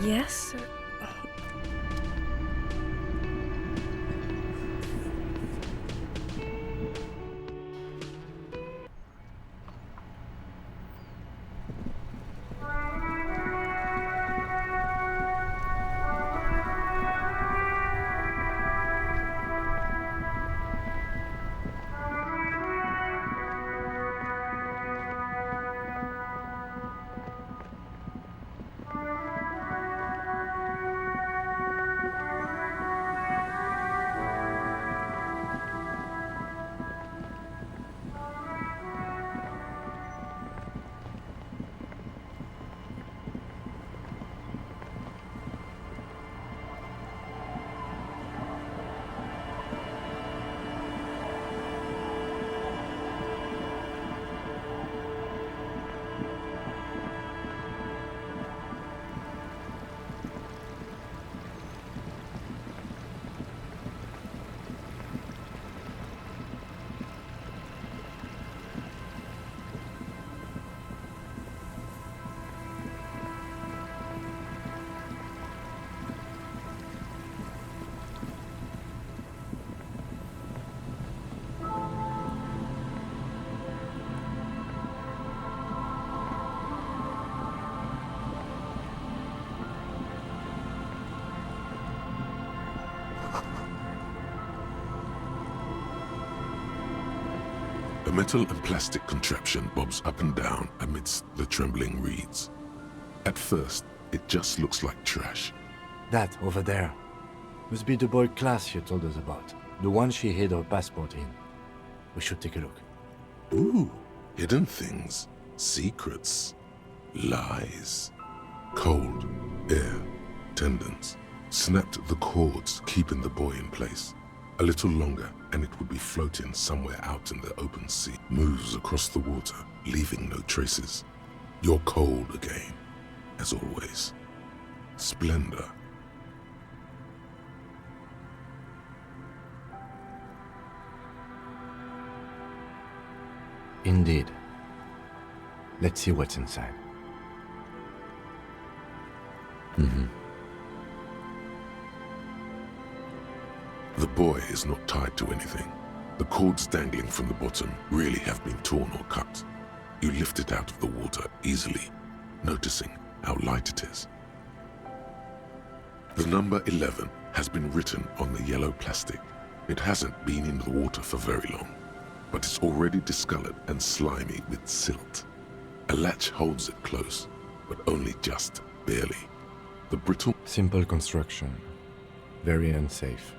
Yes? A metal and plastic contraption bobs up and down amidst the trembling reeds. At first, it just looks like trash. That over there must be the boy Claasje told us about. The one she hid her passport in. We should take a look. Ooh, hidden things, secrets, lies. Cold, air, tendons. Snapped the cords, keeping the boy in place. A little longer, and it would be floating somewhere out in the open sea. Moves across the water, leaving no traces. You're cold again, as always. Splendor. Indeed. Let's see what's inside. The boy is not tied to anything. The cords dangling from the bottom really have been torn or cut. You lift it out of the water easily, noticing how light it is. The number 11 has been written on the yellow plastic. It hasn't been in the water for very long, but it's already discolored and slimy with silt. A latch holds it close, but only just barely. The brittle... Simple construction. Very unsafe.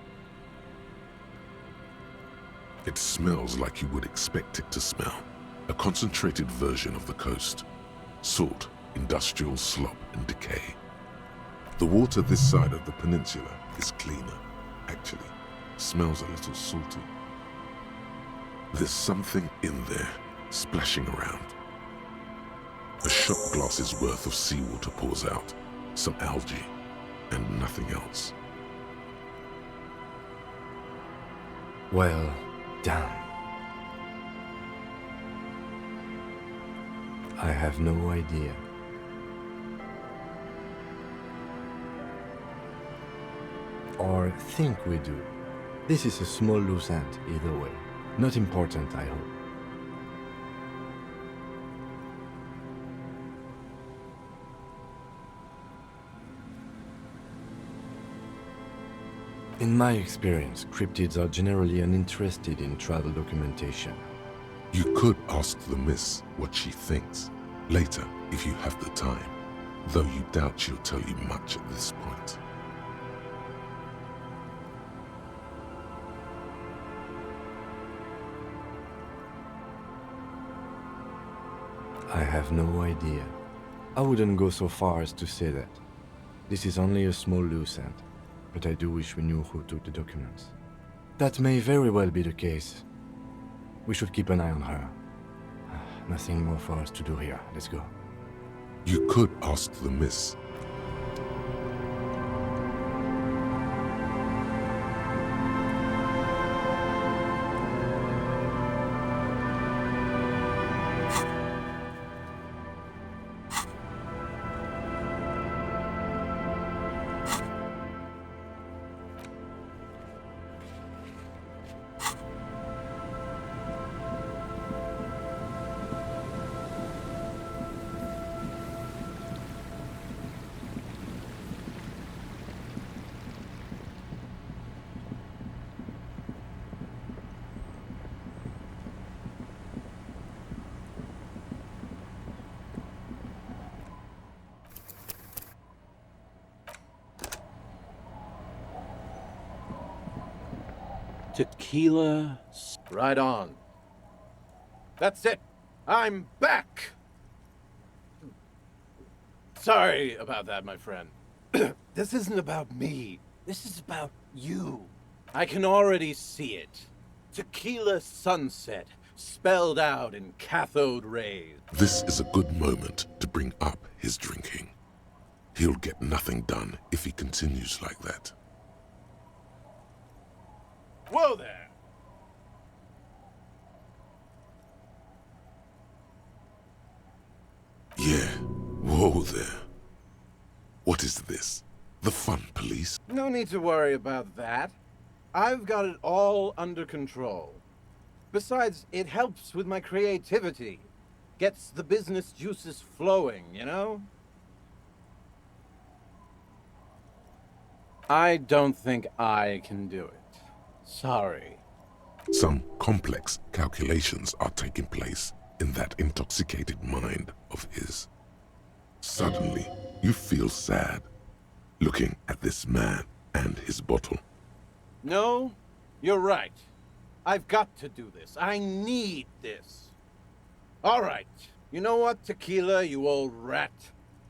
It smells like you would expect it to smell. A concentrated version of the coast. Salt, industrial slop and decay. The water this side of the peninsula is cleaner, actually. Smells a little salty. There's something in there, splashing around. A shot glass's worth of seawater pours out. Some algae, and nothing else. Well done. I have no idea. Or think we do. This is a small loose end, either way. Not important, I hope. In my experience, cryptids are generally uninterested in travel documentation. You could ask the miss what she thinks, later if you have the time, though you doubt she'll tell you much at this point. I have no idea. I wouldn't go so far as to say that. This is only a small loose end, but I do wish we knew who took the documents. That may very well be the case. We should keep an eye on her. Nothing more for us to do here. Let's go. You could ask the miss. Tequila. Right on. That's it. I'm back. Sorry about that, my friend. This isn't about me. This is about you. I can already see it. Tequila sunset, spelled out in cathode rays. This is a good moment to bring up his drinking. He'll get nothing done if he continues like that. Whoa there! Yeah, whoa there. What is this? The fun police? No need to worry about that. I've got it all under control. Besides, it helps with my creativity. Gets the business juices flowing, you know? I don't think I can do it. Sorry. Some complex calculations are taking place in that intoxicated mind of his. Suddenly, you feel sad, looking at this man and his bottle. No, you're right. I've got to do this. I need this. All right. You know what, Tequila, you old rat?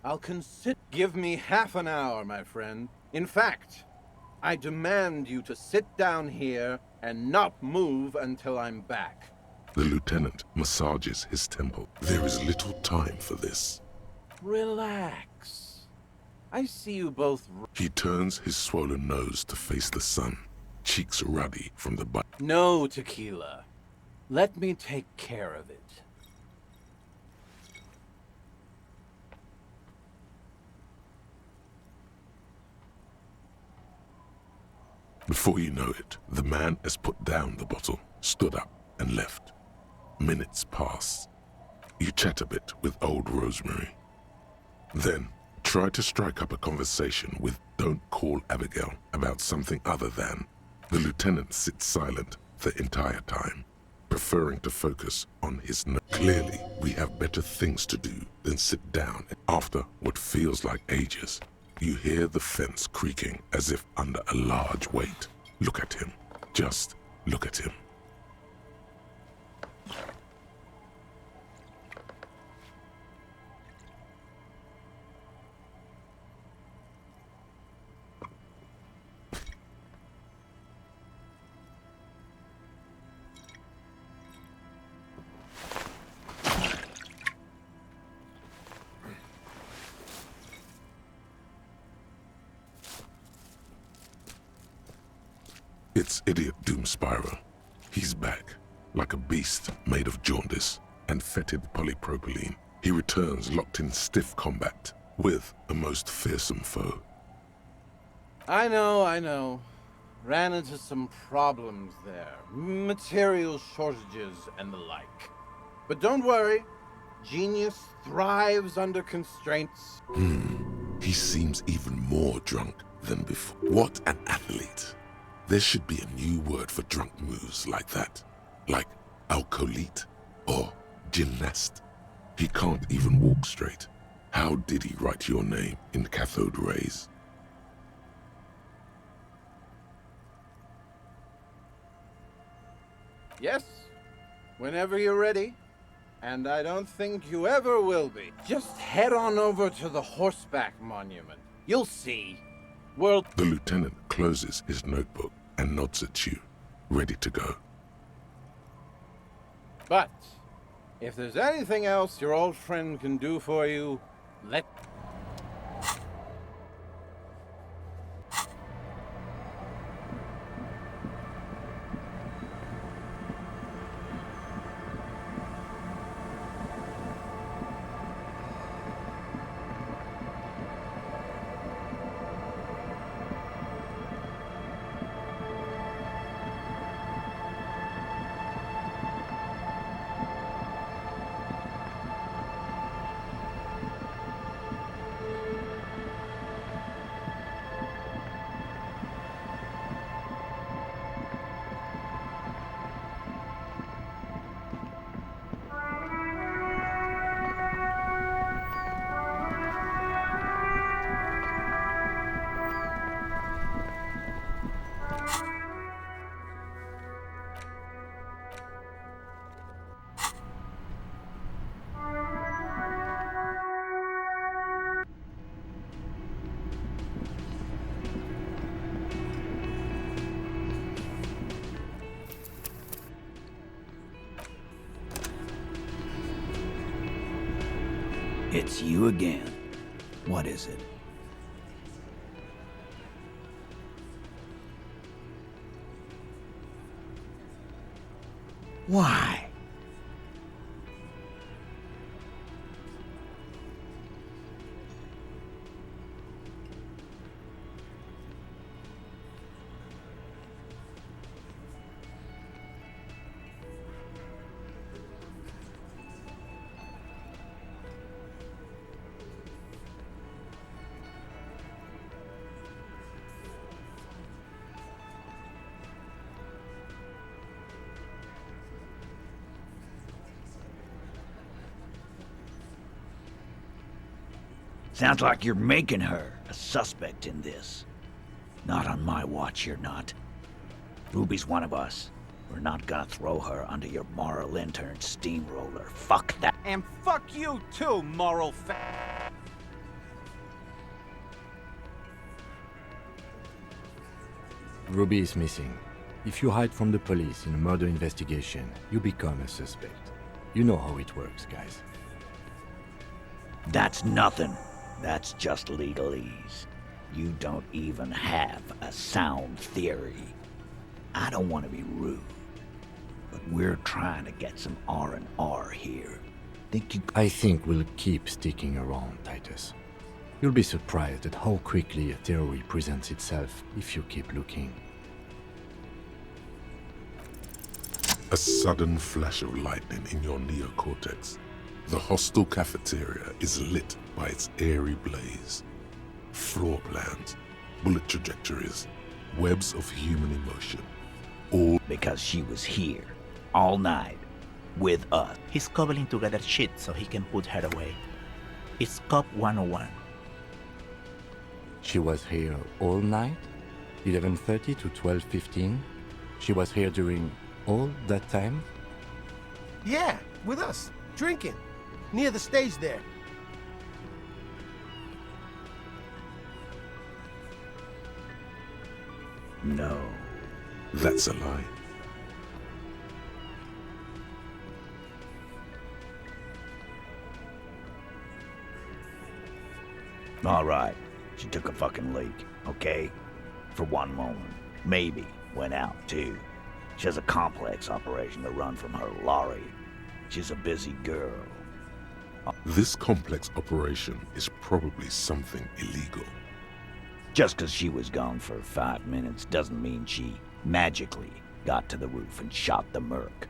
I'll consider. Give me half an hour, my friend. In fact, I demand you to sit down here and not move until I'm back. The lieutenant massages his temple. There is little time for this. Relax. I see you both. He turns his swollen nose to face the sun, cheeks ruddy from the bite. No, Tequila. Let me take care of it. Before you know it, the man has put down the bottle, stood up, and left. Minutes pass. You chat a bit with old Rosemary. Then, try to strike up a conversation with Don't Call Abigail about something other than. The lieutenant sits silent the entire time, preferring to focus on his note. Clearly, we have better things to do than sit down. After what feels like ages, you hear the fence creaking as if under a large weight. Look at him. Just look at him. It's Idiot Doom Spiral. He's back, like a beast made of jaundice and fetid polypropylene. He returns locked in stiff combat with a most fearsome foe. I know. Ran into some problems there. Material shortages and the like. But don't worry. Genius thrives under constraints. He seems even more drunk than before. What an athlete. There should be a new word for drunk moves like that. Like alcoholite or gymnast. He can't even walk straight. How did he write your name in cathode rays? Yes, whenever you're ready. And I don't think you ever will be. Just head on over to the Horseback Monument. You'll see. The lieutenant closes his notebook and nods at you, ready to go. But if there's anything else your old friend can do for you, let... It's you again. What is it? Why? Sounds like you're making her a suspect in this. Not on my watch, you're not. Ruby's one of us. We're not gonna throw her under your moral intern steamroller. Fuck that. And fuck you too, moral Ruby is missing. If you hide from the police in a murder investigation, you become a suspect. You know how it works, guys. That's nothing. That's just legalese. You don't even have a sound theory. I don't want to be rude, but we're trying to get some R&R here. I think we'll keep sticking around, Titus. You'll be surprised at how quickly a theory presents itself if you keep looking. A sudden flash of lightning in your neocortex. The hostel cafeteria is lit by its airy blaze. Floor plans, bullet trajectories, webs of human emotion. All Because she was here, all night, with us. He's cobbling together shit so he can put her away. It's Cop 101. She was here all night? 11:30 to 12:15? She was here during all that time? Yeah, with us, drinking, near the stage there. No. that's a lie. All right, she took a fucking leak, okay? For one moment. Maybe went out, too. She has a complex operation to run from her lorry. She's a busy girl. This complex operation is probably something illegal. Just because she was gone for 5 minutes doesn't mean she magically got to the roof and shot the merc.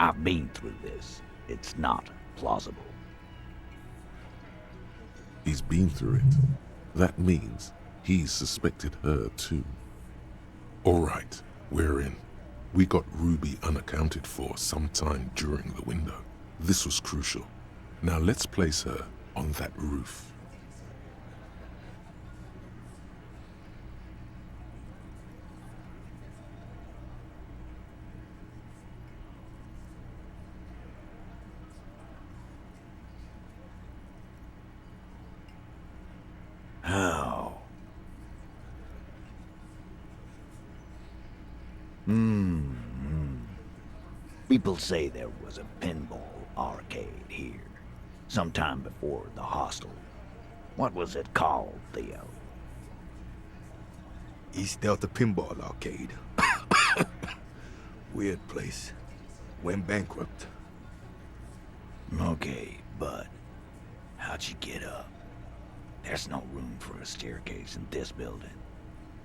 I've been through this. It's not plausible. He's been through it. That means he's suspected her too. All right, we're in. We got Ruby unaccounted for sometime during the window. This was crucial. Now let's place her on that roof. How? People say there was a pinball arcade here, sometime before the hostel. What was it called, Theo? East Delta Pinball Arcade. Weird place. Went bankrupt. Okay, but how'd you get up? There's no room for a staircase in this building.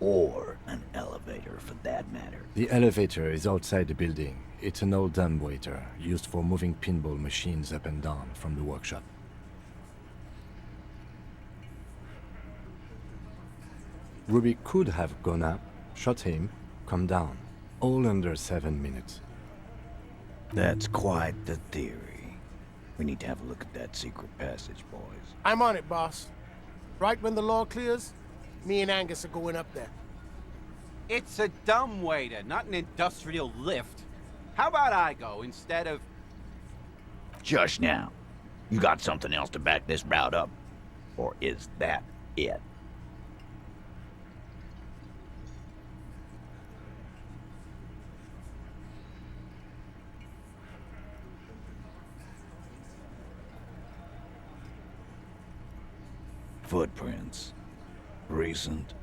Or an elevator, for that matter. The elevator is outside the building. It's an old dumbwaiter used for moving pinball machines up and down from the workshop. Ruby could have gone up, shot him, come down, all under 7 minutes. That's quite the theory. We need to have a look at that secret passage, boys. I'm on it, boss. Right when the law clears, me and Angus are going up there. It's a dumbwaiter, not an industrial lift. How about I go instead of... Just now. You got something else to back this route up? Or is that it? Footprints. Recent.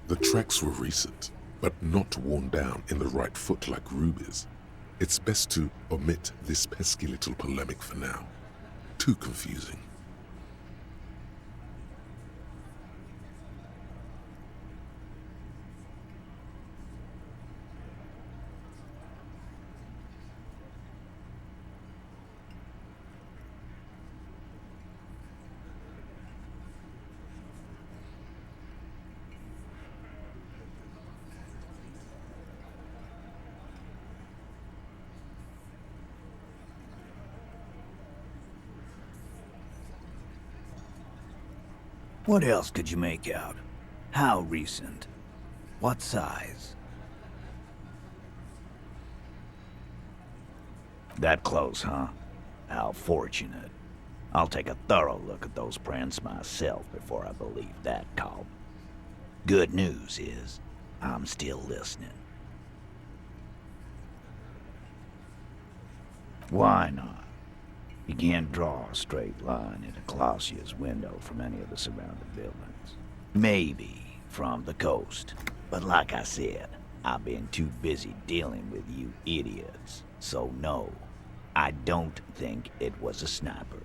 The tracks were recent, but not worn down in the right foot like Ruby's. It's best to omit this pesky little polemic for now. Too confusing. What else could you make out? How recent? What size? That close, huh? How fortunate. I'll take a thorough look at those prints myself before I believe that call. Good news is, I'm still listening. Why not? You can't draw a straight line into Claasьje's window from any of the surrounding buildings. Maybe from the coast, but like I said, I've been too busy dealing with you idiots. So no, I don't think it was a sniper.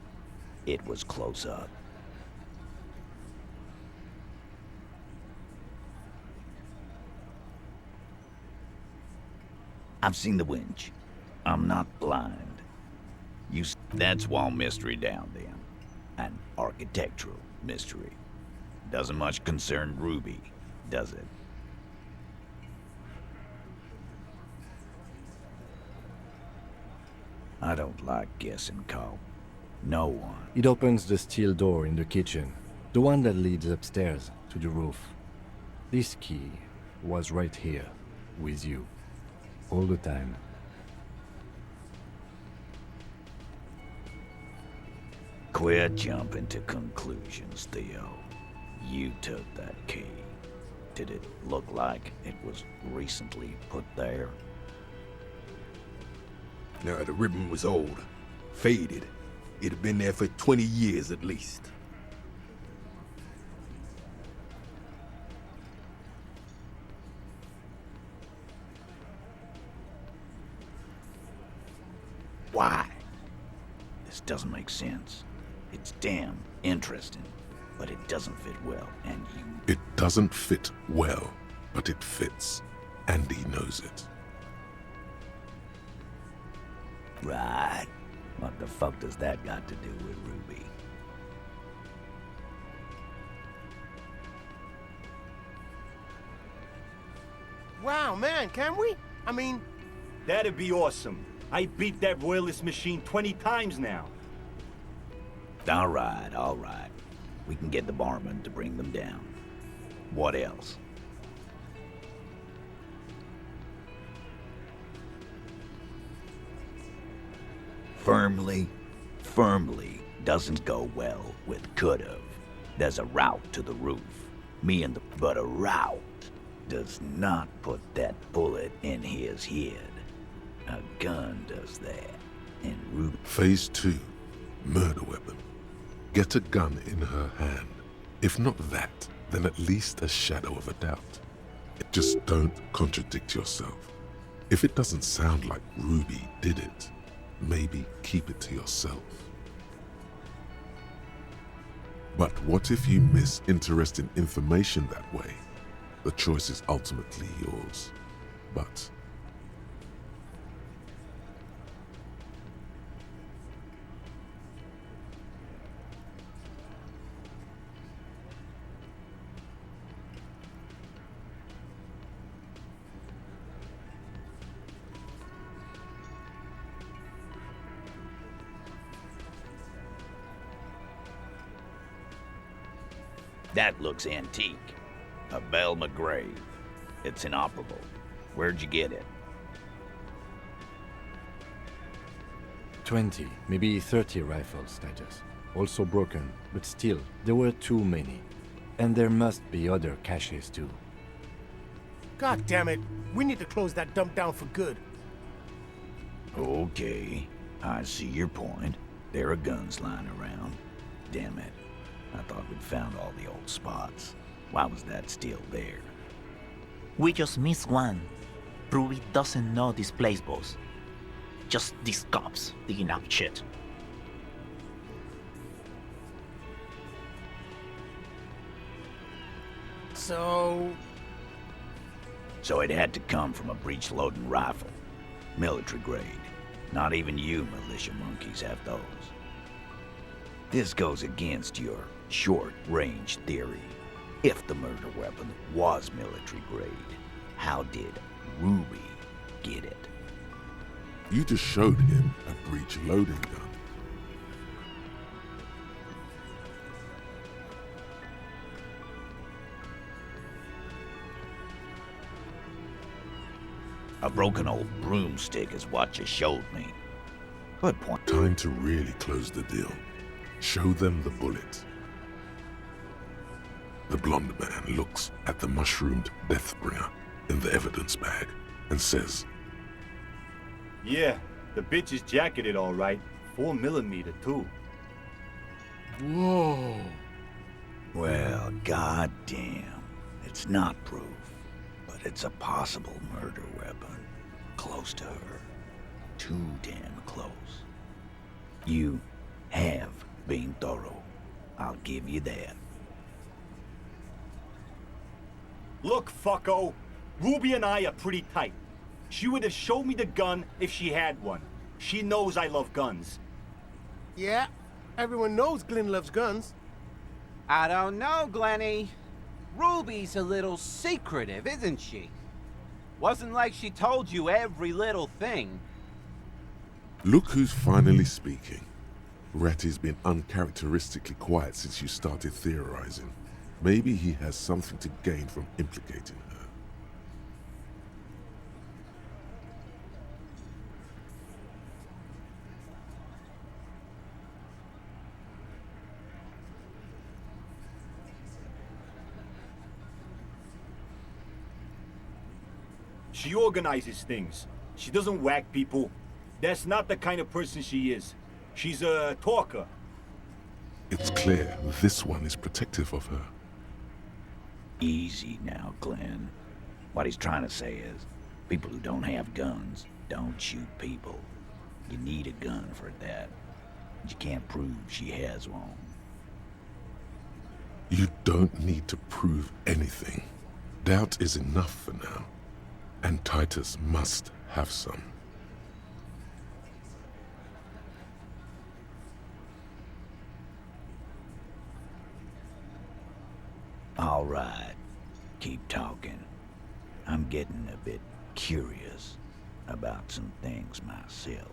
It was close up. I've seen the winch. I'm not blind. That's wall mystery down then. An architectural mystery. Doesn't much concern Ruby, does it? I don't like guessing, Cole. No one. It opens the steel door in the kitchen, the one that leads upstairs to the roof. This key was right here, with you, all the time. Quit jumping to conclusions, Theo. You took that key. Did it look like it was recently put there? Now, the ribbon was old, faded. It had been there for 20 years at least. Why? This doesn't make sense. It's damn interesting, but it doesn't fit well, and you... It doesn't fit well, but it fits. And he knows it. Right. What the fuck does that got to do with Ruby? Wow, man, can we? I mean, That'd be awesome. I beat that royalist machine 20 times now. All right, all right. We can get the barman to bring them down. What else? Firmly doesn't go well with could've. There's a route to the roof. But a route does not put that bullet in his head. A gun does that. And Ruby... Phase 2. Murder weapon. Get a gun in her hand. If not that, then at least a shadow of a doubt. Just don't contradict yourself. If it doesn't sound like Ruby did it, maybe keep it to yourself. But what if you miss interesting information that way? The choice is ultimately yours. But That looks antique. A Belle McGrave. It's inoperable. Where'd you get it? 20, maybe 30 rifles, Titus. Also broken, but still, there were too many. And there must be other caches too. god damn it, we need to close that dump down for good. Okay, I see your point. There are guns lying around. Damn it. I thought we'd found all the old spots. Why was that still there? We just missed one. Ruby doesn't know this place, boss. Just these cops digging up shit. So, So it had to come from a breech-loading rifle. Military grade. Not even you militia monkeys have those. This goes against your short-range theory. If the murder weapon was military grade, how did Ruby get it? You just showed him a breech loading gun. A broken old broomstick is what you showed me. Good point. Time to really close the deal. Show them the bullet. The blonde man looks at the mushroomed deathbringer in the evidence bag and says, Yeah, the bitch is jacketed all right. 4mm too. whoa. Well, goddamn. It's not proof, but it's a possible murder weapon. Close to her. Too damn close. You have been thorough. I'll give you that. Look, fucko. Ruby and I are pretty tight. She would have showed me the gun if she had one. She knows I love guns. Yeah, everyone knows Glenn loves guns. I don't know, Glenny. Ruby's a little secretive, isn't she? Wasn't like she told you every little thing. Look who's finally speaking. Ratty's been uncharacteristically quiet since you started theorizing. Maybe he has something to gain from implicating her. She organizes things. She doesn't whack people. That's not the kind of person she is. She's a talker. It's clear this one is protective of her. Easy now, Glenn. What he's trying to say is, people who don't have guns don't shoot people. You need a gun for that. You can't prove she has one. You don't need to prove anything. Doubt is enough for now. And Titus must have some. All right, keep talking. I'm getting a bit curious about some things myself.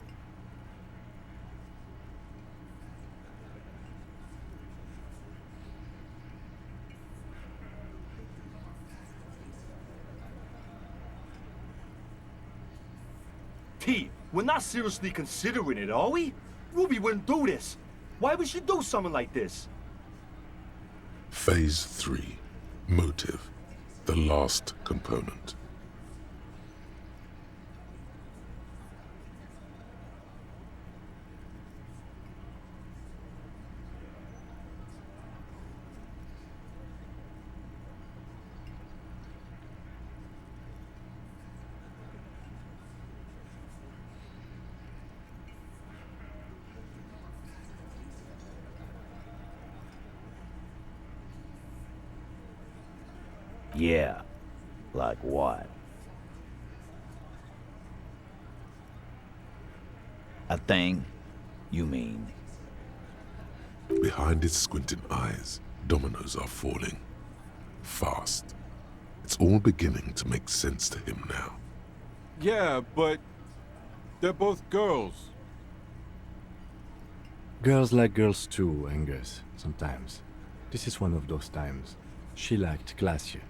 T, we're not seriously considering it, are we? Ruby wouldn't do this. Why would she do something like this? Phase 3. Motive. The last component. Yeah, like what? A thing? You mean? Behind his squinting eyes, dominoes are falling. Fast. It's all beginning to make sense to him now. Yeah, but they're both girls. Girls like girls too, Angus, sometimes. This is one of those times. She liked Claasje.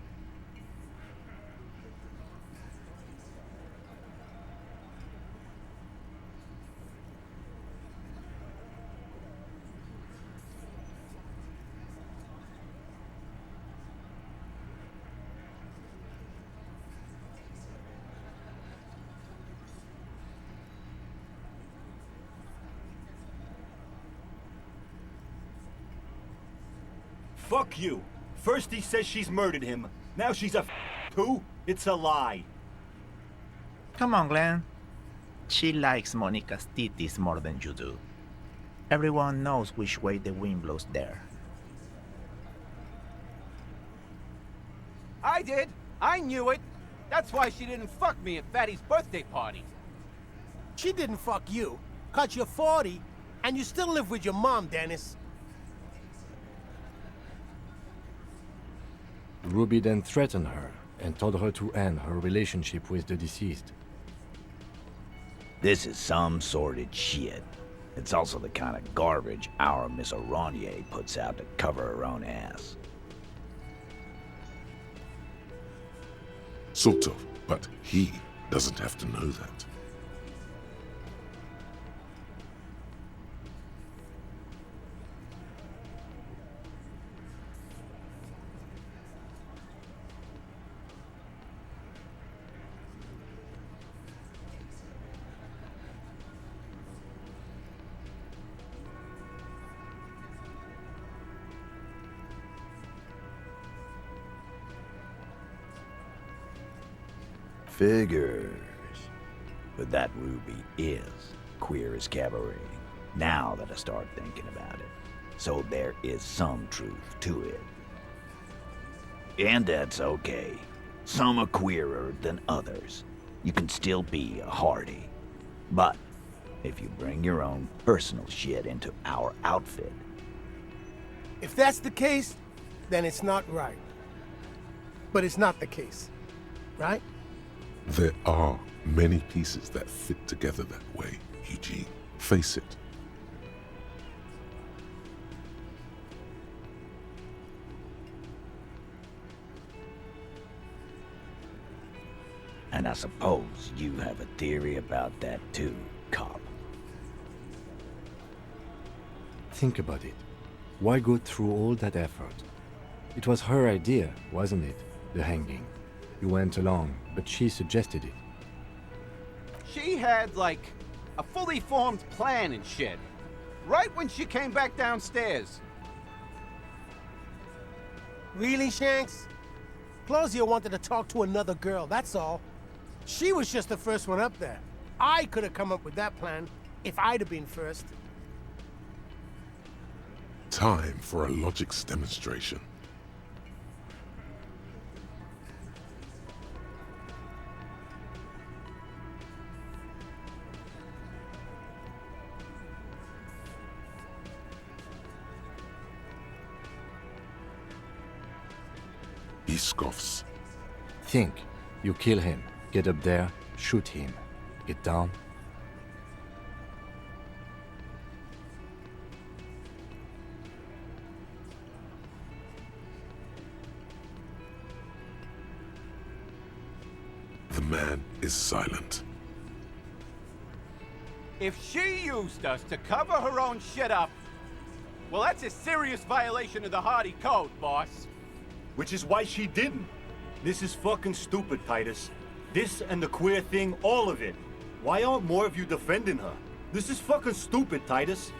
Fuck you. First he says she's murdered him. Now she's a too? It's a lie. Come on, Glenn. She likes Monica's titties more than you do. Everyone knows which way the wind blows there. I did. I knew it. That's why she didn't fuck me at Fatty's birthday party. She didn't fuck you, 'cause you're 40, and you still live with your mom, Dennis. Ruby then threatened her and told her to end her relationship with the deceased. This is some sordid shit. It's also the kind of garbage our Miss Aronier puts out to cover her own ass. Sort of, but he doesn't have to know that. Figures. But that Ruby is queer as cabaret, now that I start thinking about it. So there is some truth to it. And that's okay. Some are queerer than others. You can still be a Hardy. But if you bring your own personal shit into our outfit... If that's the case, then it's not right. But it's not the case, right? There are many pieces that fit together that way, Eugene. Face it. And I suppose you have a theory about that too, cop. Think about it. Why go through all that effort? It was her idea, wasn't it? The hanging. You went along, but she suggested it. She had, like, a fully formed plan and shit. Right when she came back downstairs. Really, Shanks? Claudia wanted to talk to another girl, that's all. She was just the first one up there. I could have come up with that plan if I'd have been first. Time for a logics demonstration. He scoffs. Think. You kill him. Get up there. Shoot him. Get down. The man is silent. If she used us to cover her own shit up, well, that's a serious violation of the Hardy Code, boss. Which is why she didn't. This is fucking stupid, Titus. This and the queer thing, all of it. Why aren't more of you defending her? This is fucking stupid, Titus.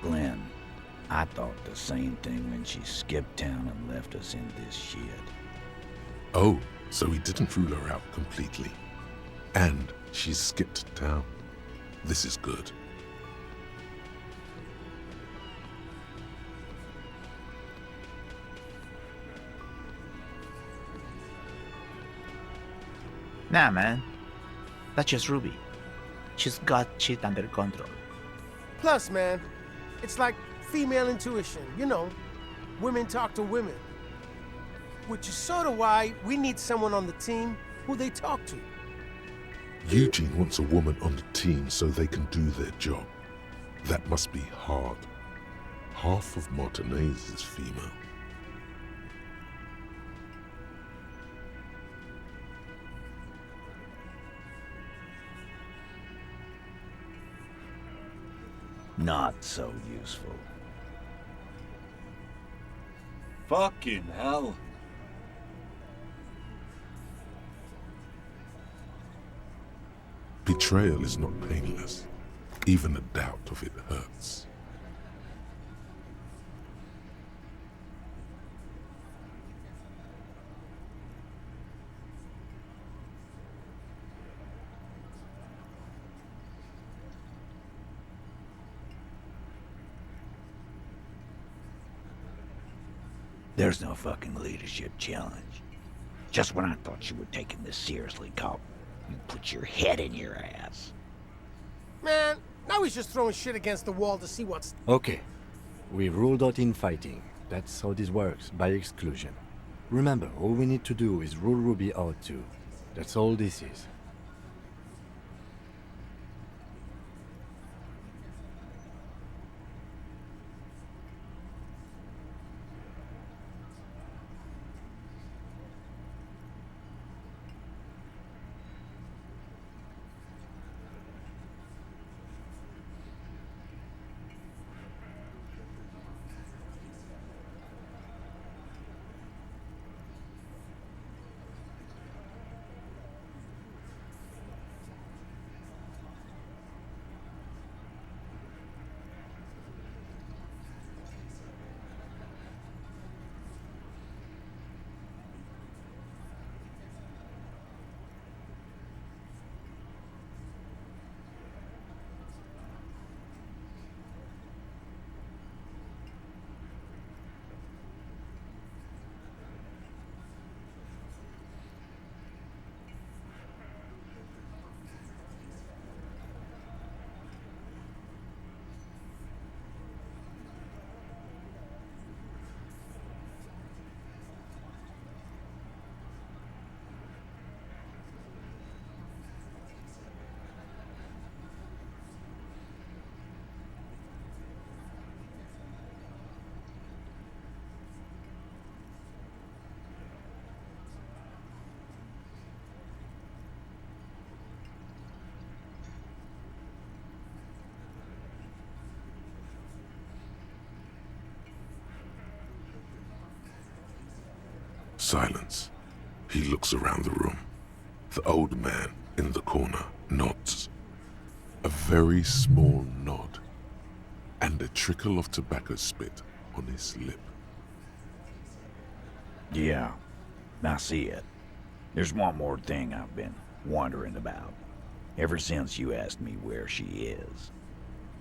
Glenn, I thought the same thing when she skipped town and left us in this shit. Oh, so he didn't rule her out completely. And she skipped town. This is good. Nah, man. That's just Ruby. She's got shit under control. Plus, man, it's like female intuition, you know. Women talk to women. Which is sort of why we need someone on the team who they talk to. Eugene wants a woman on the team so they can do their job. That must be hard. Half of Martinez is female. Not so useful. Fucking hell. Betrayal is not painless. Even a doubt of it hurts. There's no fucking leadership challenge. Just when I thought you were taking this seriously, cop, you put your head in your ass. Man, now he's just throwing shit against the wall to see what's... Okay. We ruled out infighting. That's how this works, by exclusion. Remember, all we need to do is rule Ruby out too. That's all this is. Silence. He looks around the room. The old man in the corner nods. A very small nod. And a trickle of tobacco spit on his lip. Yeah, I see it. There's one more thing I've been wondering about. Ever since you asked me where she is.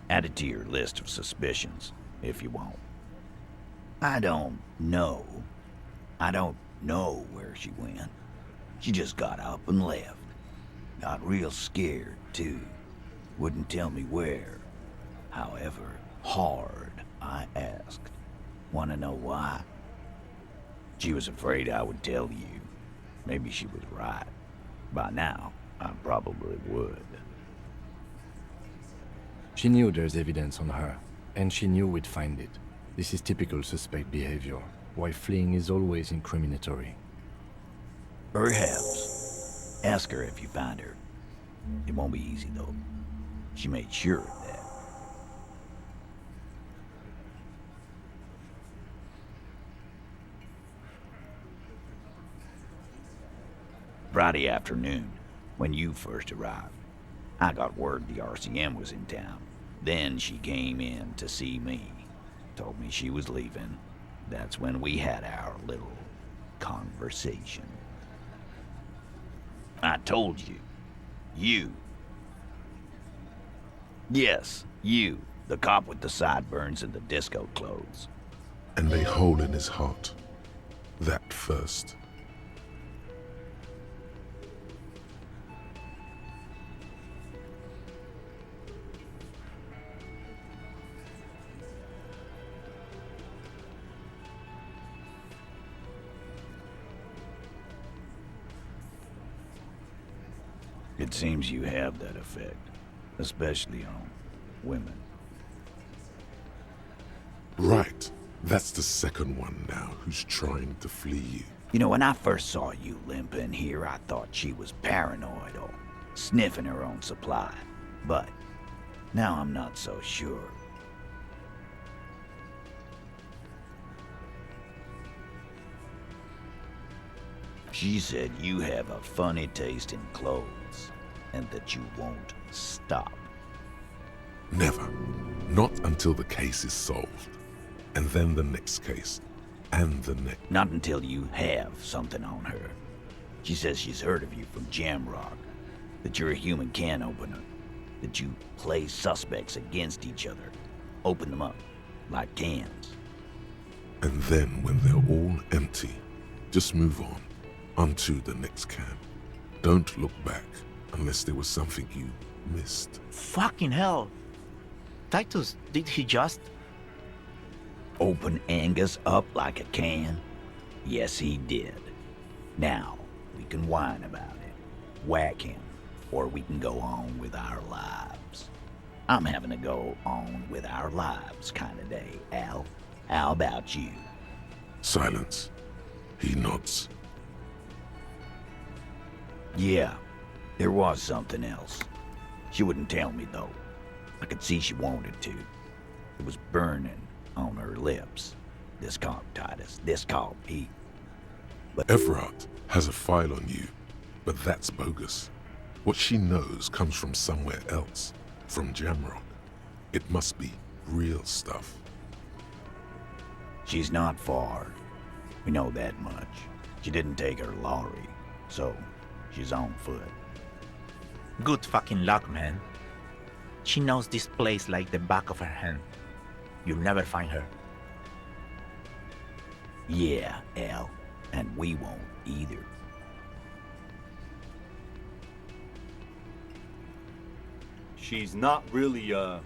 Add it to your list of suspicions, if you want. I don't know where she went. She just got up and left. Got real scared, too. Wouldn't tell me where. However hard I asked. Want to know why? She was afraid I would tell you. Maybe she was right. By now, I probably would. She knew there's evidence on her, and she knew we'd find it. This is typical suspect behavior, why fleeing is always incriminatory. Perhaps. Ask her if you find her. It won't be easy, though. She made sure of that. Friday afternoon, when you first arrived, I got word the RCM was in town. Then she came in to see me. Told me she was leaving. That's when we had our little conversation. I told you. You. Yes, you. The cop with the sideburns and the disco clothes. And a hole in his heart. That first. It seems you have that effect, especially on women. Right. That's the second one now who's trying to flee you. You know, when I first saw you limp in here, I thought she was paranoid or sniffing her own supply. But now I'm not so sure. She said you have a funny taste in clothes, and that you won't stop. Never. Not until the case is solved. And then the next case. And the next. Not until you have something on her. She says she's heard of you from Jamrock, that you're a human can opener, that you play suspects against each other, open them up like cans. And then when they're all empty, just move on, onto the next camp. Don't look back unless there was something you missed. Fucking hell. Titus, did he just... Open Angus up like a can? Yes, he did. Now, we can whine about it, whack him, or we can go on with our lives. I'm having a go on with our lives kind of day, Al. How about you? Silence. He nods. Yeah, there was something else. She wouldn't tell me, though. I could see she wanted to. It was burning on her lips. This called Titus, this called Pete. Everard has a file on you, but that's bogus. What she knows comes from somewhere else, from Jamrock. It must be real stuff. She's not far. We know that much. She didn't take her lorry, so she's on foot. Good fucking luck, man. She knows this place like the back of her hand. You'll never find her. Yeah, Al, and we won't either. She's not really a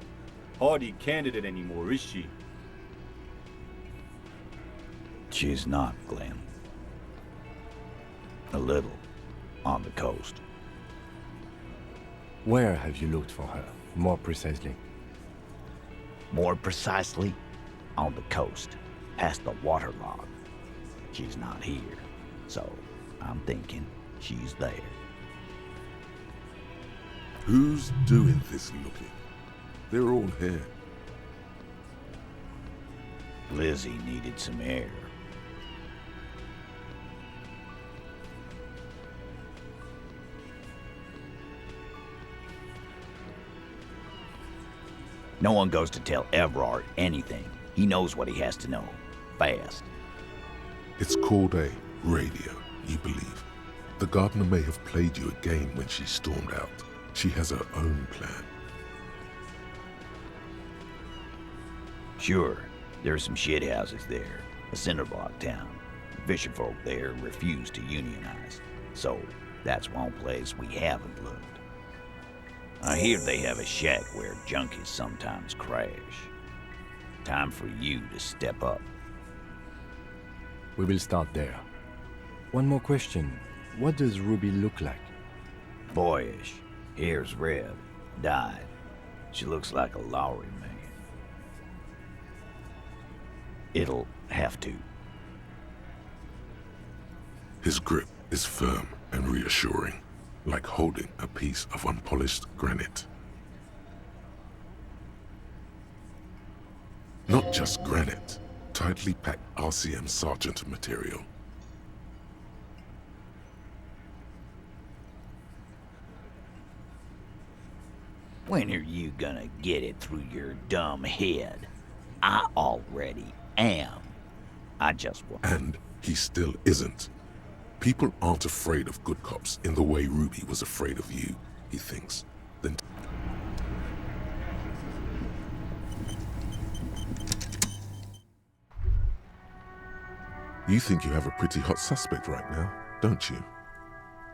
Hardy candidate anymore, is she? She's not, Glenn. A little on the coast. Where have you looked for her, more precisely? More precisely, on the coast, past the waterlog. She's not here, so I'm thinking she's there. Who's doing this looking? They're all here. Lizzie needed some air. No one goes to tell Everard anything. He knows what he has to know. Fast. It's called a radio, you believe. The gardener may have played you a game when she stormed out. She has her own plan. Sure, there's some shithouses there. A cinderblock town. Fisherfolk there refuse to unionize. So, that's one place we haven't looked. I hear they have a shack where junkies sometimes crash. Time for you to step up. We will start there. One more question. What does Ruby look like? Boyish. Hair's red. Dyed. She looks like a Lowry man. It'll have to. His grip is firm and reassuring, like holding a piece of unpolished granite. Not just granite, tightly packed RCM Sergeant material. When are you gonna get it through your dumb head? I already am. I just want... And he still isn't. People aren't afraid of good cops in the way Ruby was afraid of you, he thinks. Then you think you have a pretty hot suspect right now, don't you?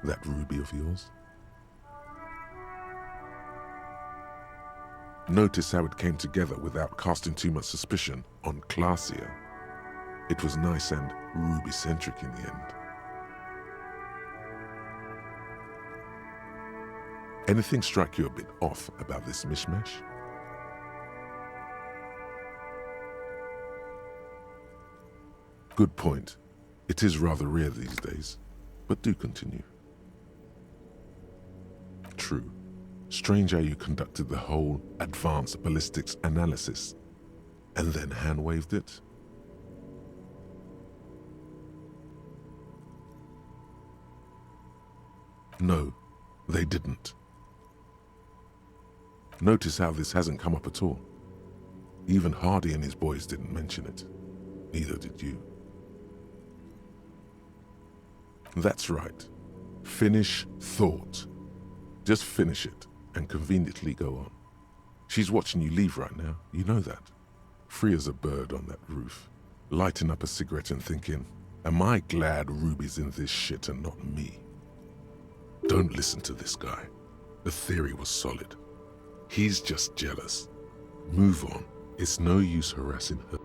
That Ruby of yours? Notice how it came together without casting too much suspicion on Claasьje. It was nice and Ruby-centric in the end. Anything strike you a bit off about this mishmash? Good point. It is rather rare these days, but do continue. True. Strange how you conducted the whole advanced ballistics analysis and then hand-waved it. No, they didn't. Notice how this hasn't come up at all. Even Hardy and his boys didn't mention it. Neither did you. That's right. Finish thought. Just finish it and conveniently go on. She's watching you leave right now, you know that. Free as a bird on that roof. lighting up a cigarette and thinking, am I glad Ruby's in this shit and not me? Don't listen to this guy. The theory was solid. He's just jealous. Move on. It's no use harassing her.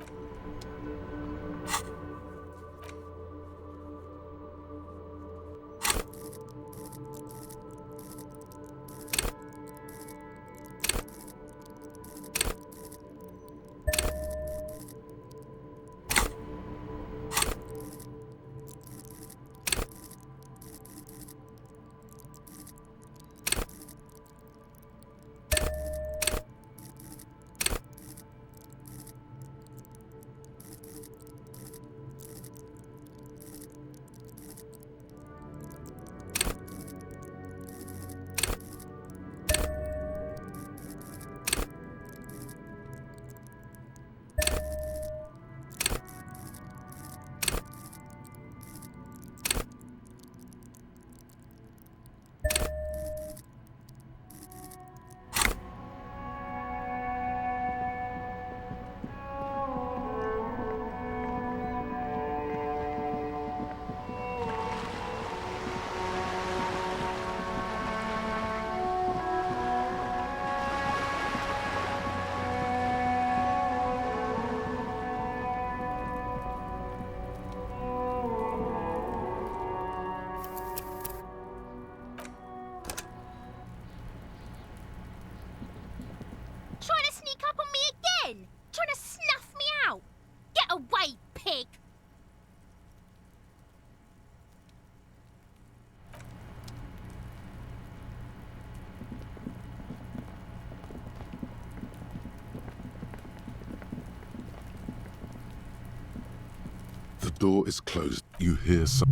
Trying to sneak up on me again? Trying to snuff me out? Get away, pig! The door is closed. You hear some...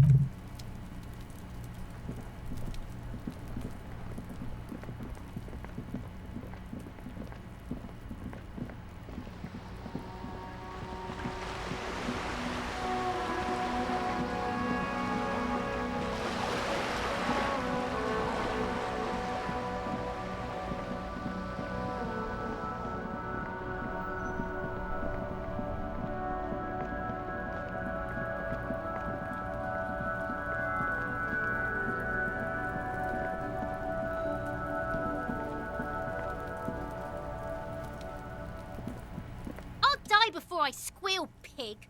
Before I squeal, pig.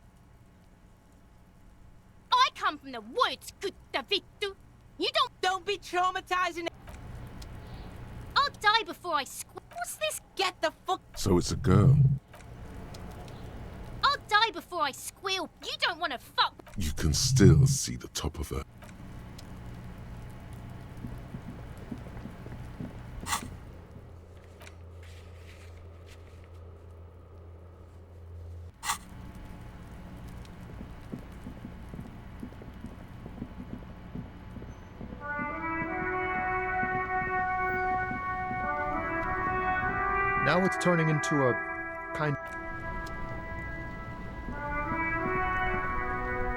I come from the woods, good Davidu. You don't be traumatizing. I'll die before I squeal. What's this? Get the fuck. So it's a girl. I'll die before I squeal. You don't want to fuck. You can still see the top of her. Now it's turning into a kind...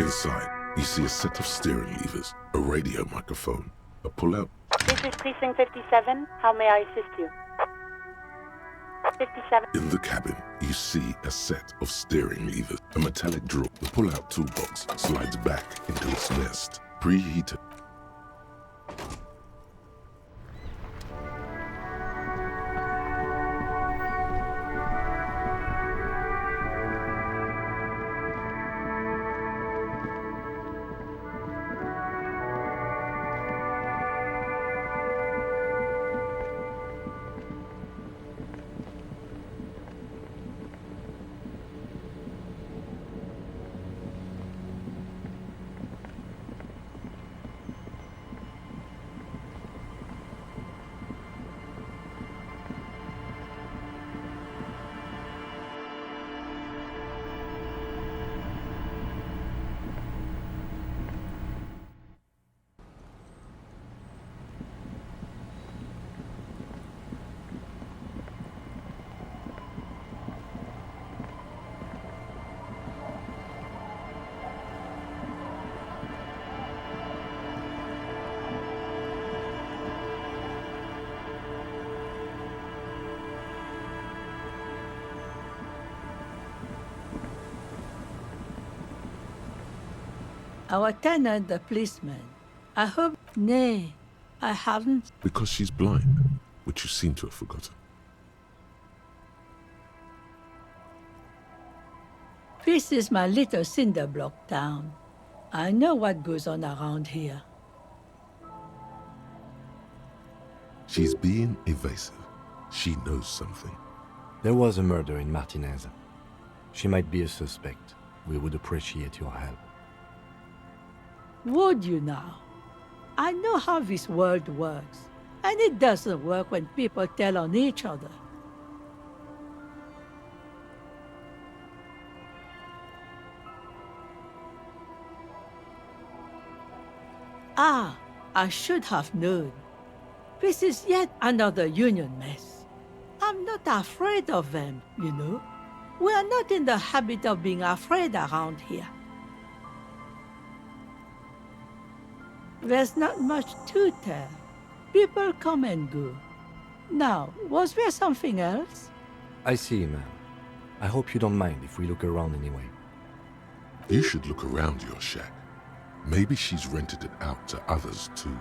Inside, you see a set of steering levers, a radio microphone, a pull-out... This is Precinct 57. How may I assist you? 57. In the cabin, you see a set of steering levers, a metallic drawer. The pull-out toolbox slides back into its nest, preheated. Our tenant, the policeman. I hope... Nay, I haven't... Because she's blind, which you seem to have forgotten. This is my little cinder block town. I know what goes on around here. She's being evasive. She knows something. There was a murder in Martinez. She might be a suspect. We would appreciate your help. Would you now? I know how this world works, and it doesn't work when people tell on each other. Ah, I should have known. This is yet another union mess. I'm not afraid of them, you know. We are not in the habit of being afraid around here. There's not much to tell. People come and go. Now, was there something else? I see, ma'am. I hope you don't mind if we look around anyway. You should look around your shack. Maybe she's rented it out to others too.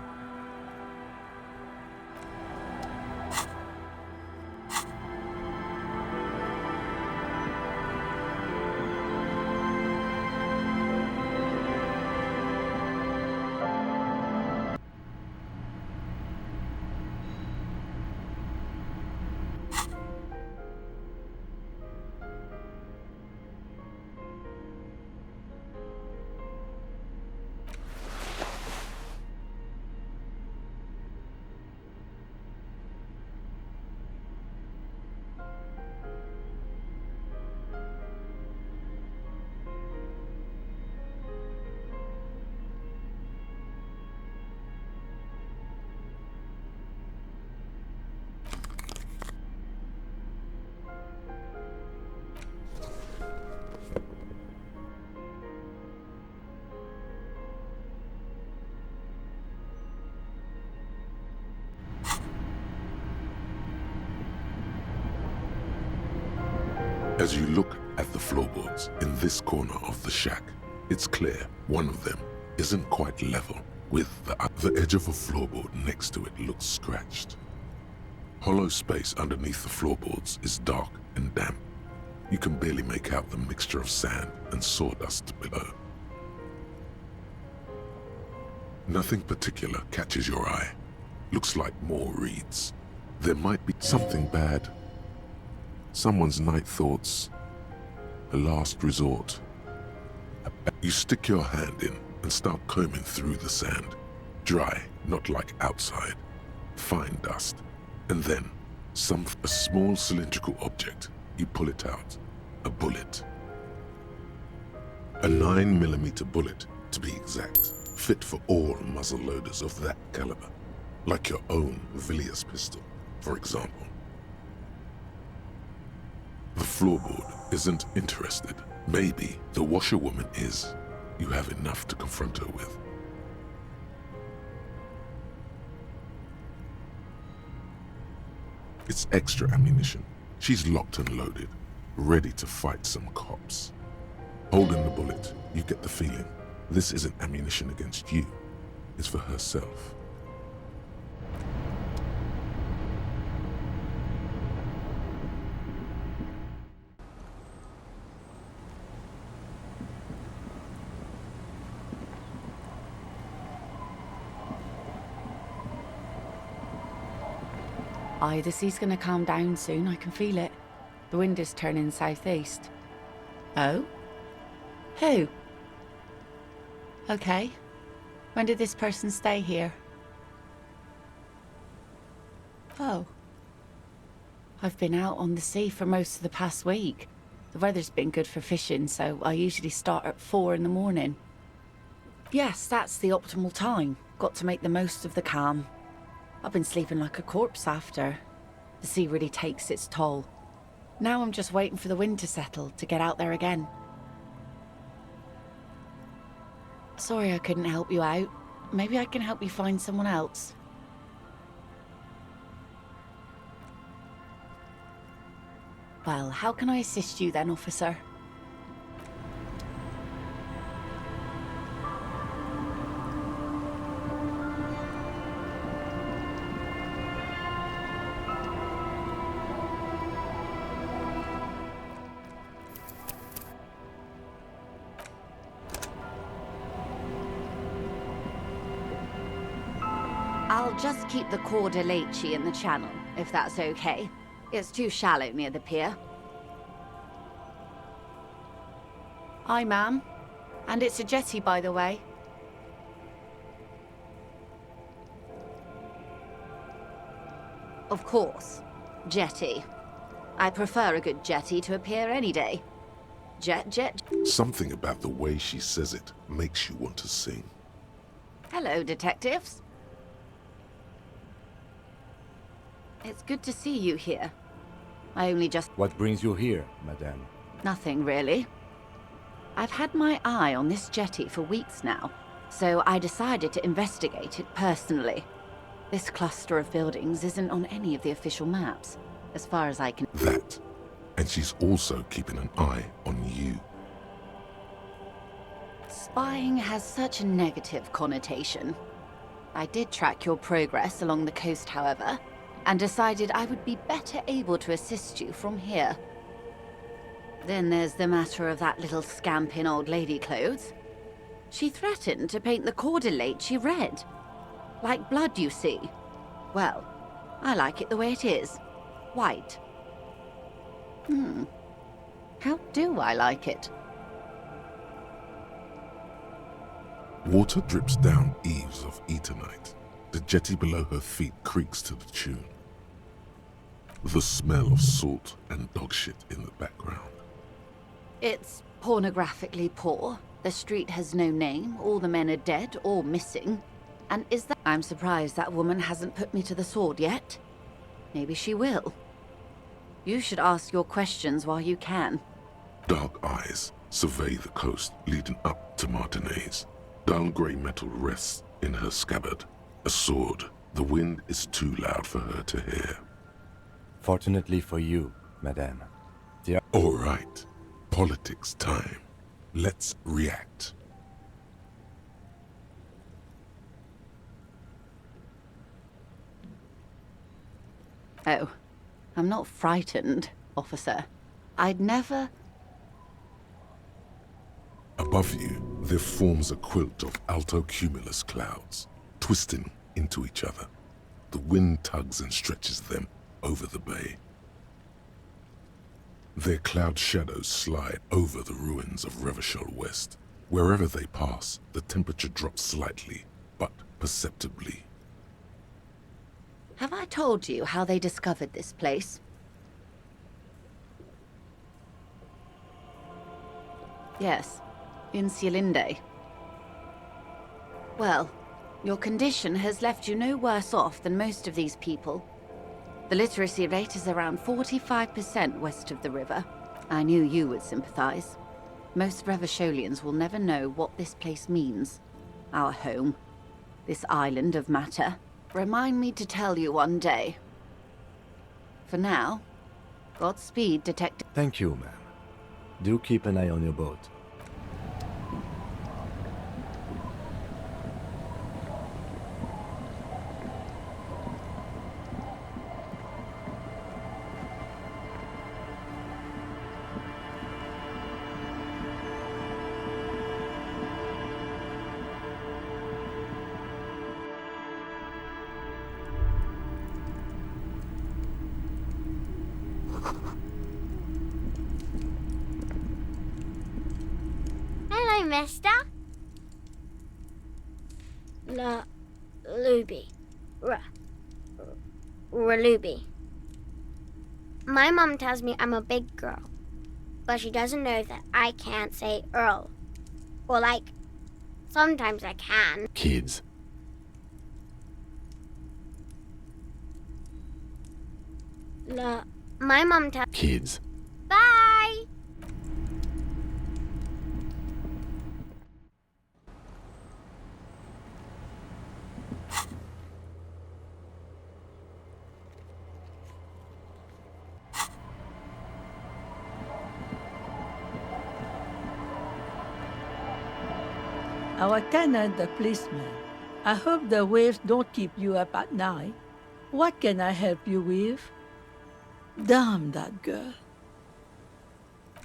As you look at the floorboards in this corner of the shack, it's clear one of them isn't quite level with the edge of a floorboard next to it looks scratched. Hollow space underneath the floorboards is dark and damp. You can barely make out the mixture of sand and sawdust below. Nothing particular catches your eye. Looks like more reeds. There might be something bad. Someone's night thoughts. A last resort. You stick your hand in and start combing through the sand. Dry, not like outside. Fine dust. And then, a small cylindrical object. You pull it out. A bullet. A 9mm bullet, to be exact. Fit for all muzzle loaders of that caliber. Like your own Villiers pistol, for example. The floorboard isn't interested. Maybe the washerwoman is. You have enough to confront her with. It's extra ammunition. She's locked and loaded, ready to fight some cops. Holding the bullet, you get the feeling this isn't ammunition against you. It's for herself. Aye, the sea's gonna calm down soon, I can feel it. The wind is turning southeast. Oh? Who? Okay. When did this person stay here? Oh. I've been out on the sea for most of the past week. The weather's been good for fishing, so I usually start at 4 in the morning. Yes, that's the optimal time. Got to make the most of the calm. I've been sleeping like a corpse after. The sea really takes its toll. Now I'm just waiting for the wind to settle to get out there again. Sorry I couldn't help you out. Maybe I can help you find someone else. Well, how can I assist you then, officer? I'll just keep the Corda Lacey in the channel, if that's okay. It's too shallow near the pier. Aye, ma'am. And it's a jetty, by the way. Of course. Jetty. I prefer a good jetty to a pier any day. Jet. Something about the way she says it makes you want to sing. Hello, detectives. It's good to see you here. I only just... What brings you here, madame? Nothing, really. I've had my eye on this jetty for weeks now, so I decided to investigate it personally. This cluster of buildings isn't on any of the official maps, as far as I can... That. And she's also keeping an eye on you. Spying has such a negative connotation. I did track your progress along the coast, however, and decided I would be better able to assist you from here. Then there's the matter of that little scamp in old lady clothes. She threatened to paint the cordelate she read. Like blood, you see. Well, I like it the way it is. White. How do I like it? Water drips down eaves of Eternite. The jetty below her feet creaks to the tune. The smell of salt and dog shit in the background. It's pornographically poor. The street has no name, all the men are dead or missing. And is that... I'm surprised that woman hasn't put me to the sword yet. Maybe she will. You should ask your questions while you can. Dark eyes survey the coast leading up to Martinez. Dull grey metal rests in her scabbard. A sword. The wind is too loud for her to hear. Fortunately for you, madame. All right. Politics time. Let's react. Oh, I'm not frightened, officer. I'd never... Above you, there forms a quilt of alto-cumulus clouds, twisting into each other. The wind tugs and stretches them over the bay. Their cloud shadows slide over the ruins of Revachol West. Wherever they pass, the temperature drops slightly, but perceptibly. Have I told you how they discovered this place? Yes, in Cielinde. Well, your condition has left you no worse off than most of these people. The literacy rate is around 45% west of the river. I knew you would sympathize. Most Revacholians will never know what this place means. Our home. This island of matter. Remind me to tell you one day. For now, Godspeed, Detective. Thank you, ma'am. Do keep an eye on your boat. Hello, mister. Luby. Raluby. My mom tells me I'm a big girl, but she doesn't know that I can't say Earl. Or like, sometimes I can. Kids. My mom tells... Kids. Bye! Our tenant, the policeman. I hope the waves don't keep you up at night. What can I help you with? Damn that girl.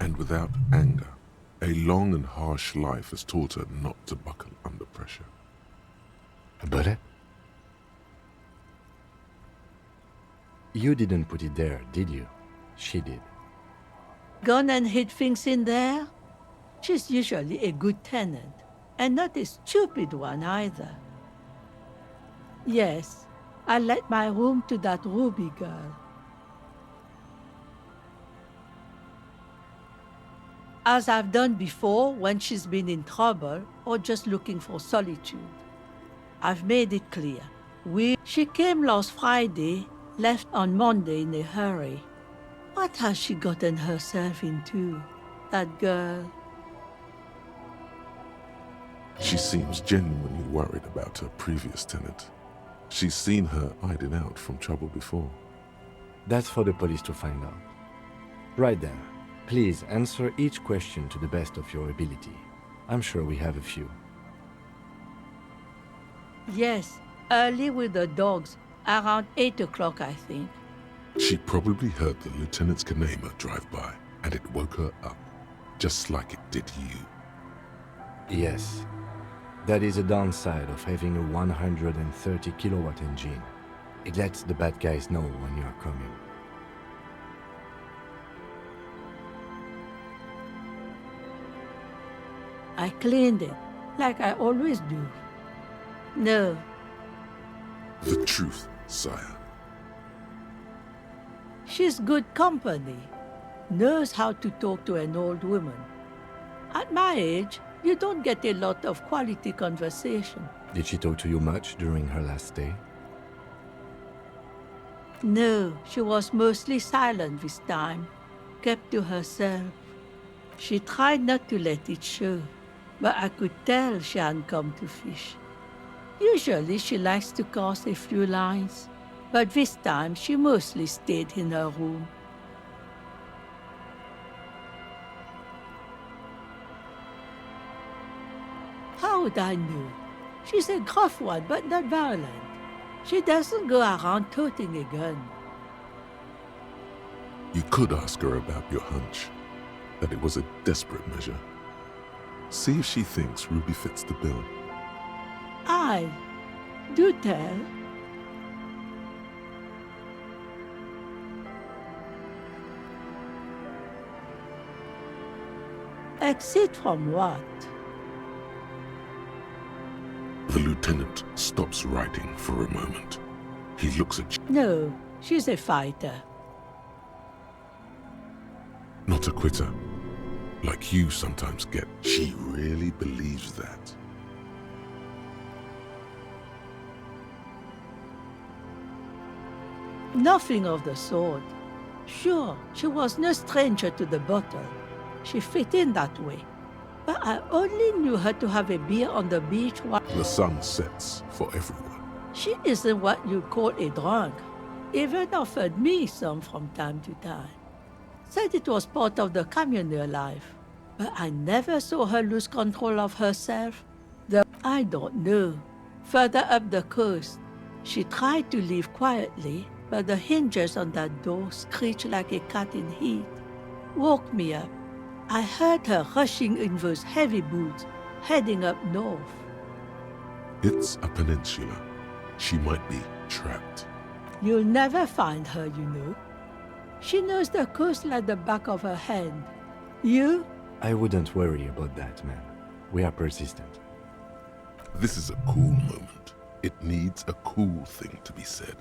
And without anger, a long and harsh life has taught her not to buckle under pressure. But You didn't put it there, did you? She did. Gone and hid things in there? She's usually a good tenant, and not a stupid one either. Yes, I let my room to that Ruby girl. As I've done before when she's been in trouble or just looking for solitude. I've made it clear. She came last Friday, left on Monday in a hurry. What has she gotten herself into, that girl? She seems genuinely worried about her previous tenant. She's seen her hiding out from trouble before. That's for the police to find out. Right then, please answer each question to the best of your ability. I'm sure we have a few. Yes, early with the dogs, around 8 o'clock, I think. She probably heard the lieutenant's Kanema drive by, and it woke her up, just like it did you. Yes. That is a downside of having a 130 kilowatt engine. It lets the bad guys know when you are coming. I cleaned it, like I always do. No. The truth, sire. She's good company. Knows how to talk to an old woman. At my age, you don't get a lot of quality conversation. Did she talk to you much during her last stay? No, she was mostly silent this time, kept to herself. She tried not to let it show, but I could tell she hadn't come to fish. Usually she likes to cast a few lines, but this time she mostly stayed in her room. How would I know? She's a gruff one, but not violent. She doesn't go around toting a gun. You could ask her about your hunch, that it was a desperate measure. See if she thinks Ruby fits the bill. Do tell. Exit from what? The lieutenant stops writing for a moment. He looks at you. No, she's a fighter. Not a quitter, like you sometimes get. She really believes that. Nothing of the sort. Sure, she was no stranger to the bottle. She fit in that way. But I only knew her to have a beer on the beach while... The sun sets for everyone. She isn't what you call a drunk. Even offered me some from time to time. Said it was part of the communal life. But I never saw her lose control of herself. Though I don't know. Further up the coast, she tried to leave quietly, but the hinges on that door screeched like a cat in heat. Woke me up. I heard her rushing in those heavy boots, heading up north. It's a peninsula. She might be trapped. You'll never find her, you know. She knows the coast like the back of her hand. You? I wouldn't worry about that, man. We are persistent. This is a cool moment. It needs a cool thing to be said.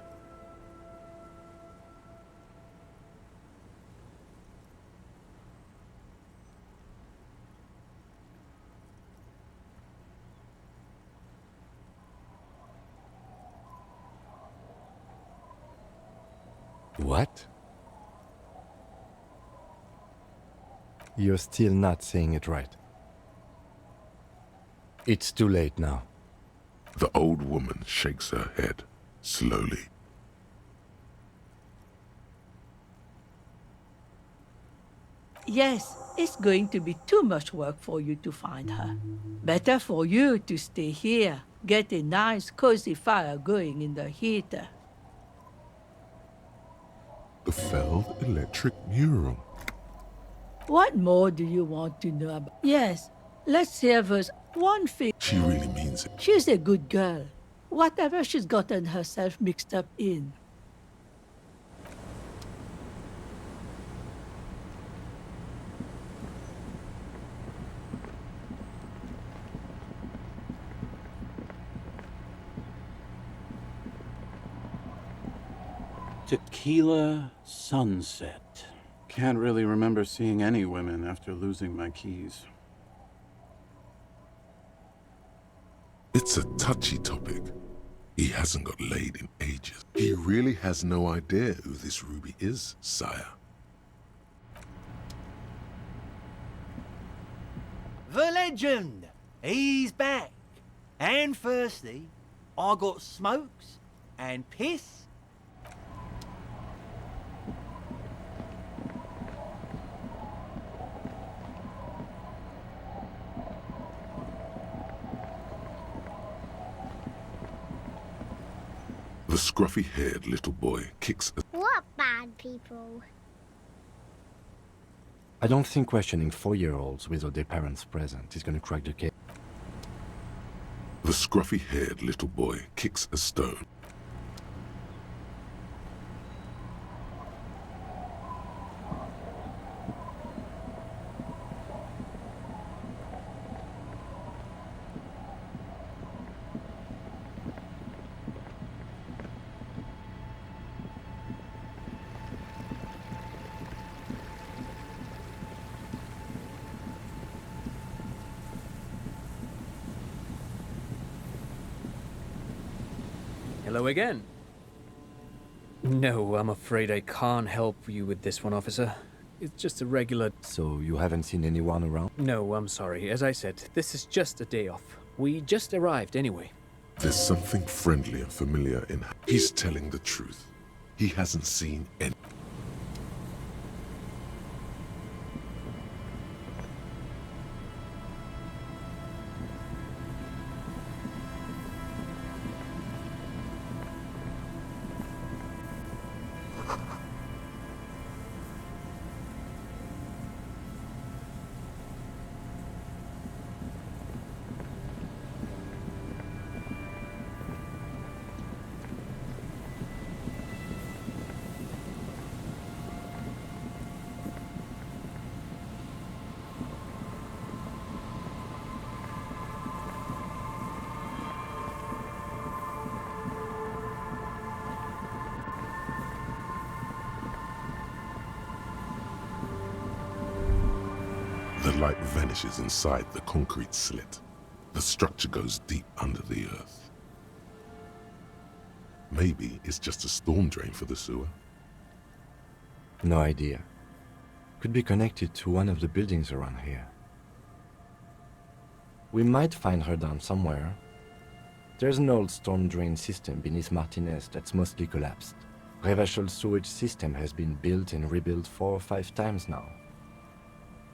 What? You're still not saying it right. It's too late now. The old woman shakes her head, slowly. Yes, it's going to be too much work for you to find her. Better for you to stay here, get a nice cozy fire going in the heater. The felled electric mural. What more do you want to know about? Yes, let's hear verse one thing. She really means it. She's a good girl. Whatever she's gotten herself mixed up in. Tequila sunset. Can't really remember seeing any women after losing my keys. It's a touchy topic. He hasn't got laid in ages. He really has no idea who this Ruby is, sire. The legend! He's back. And firstly, I got smokes and piss. The scruffy-haired little boy kicks a... What bad people? I don't think questioning 4-year-olds without their parents present is gonna crack the case. The scruffy-haired little boy kicks a stone. Hello again. No, I'm afraid I can't help you with this one, officer. It's just a regular... So you haven't seen anyone around? No, I'm sorry. As I said, this is just a day off. We just arrived anyway. There's something friendly and familiar in... He's telling the truth. He hasn't seen any... The light vanishes inside the concrete slit. The structure goes deep under the earth. Maybe it's just a storm drain for the sewer. No idea. Could be connected to one of the buildings around here. We might find her down somewhere. There's an old storm drain system beneath Martinez that's mostly collapsed. Revachol sewage system has been built and rebuilt 4 or 5 times now.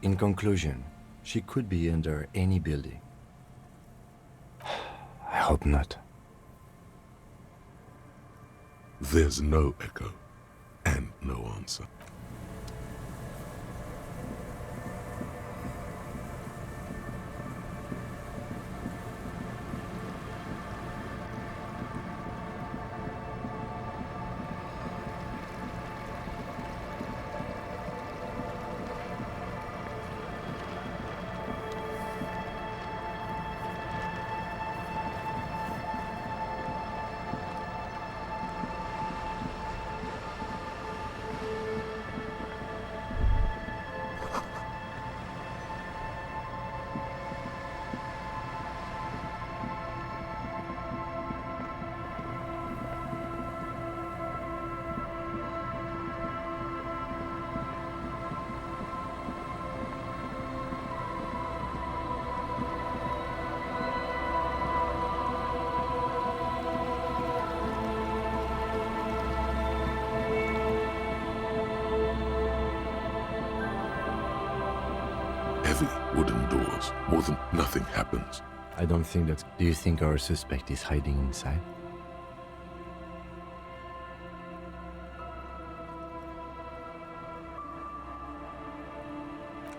In conclusion, she could be under any building. I hope not. There's no echo and no answer. Heavy wooden doors. More than nothing happens. I don't think that's... Do you think our suspect is hiding inside?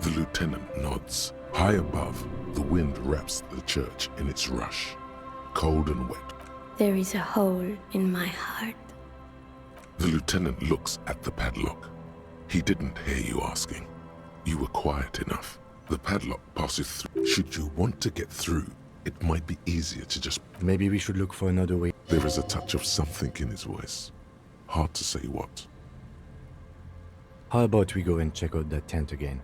The lieutenant nods. High above, the wind wraps the church in its rush. Cold and wet. There is a hole in my heart. The lieutenant looks at the padlock. He didn't hear you asking. You were quiet enough. The padlock passes through. Should you want to get through, it might be easier to just... Maybe we should look for another way. There is a touch of something in his voice. Hard to say what. How about we go and check out that tent again?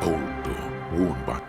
Old door, worn by...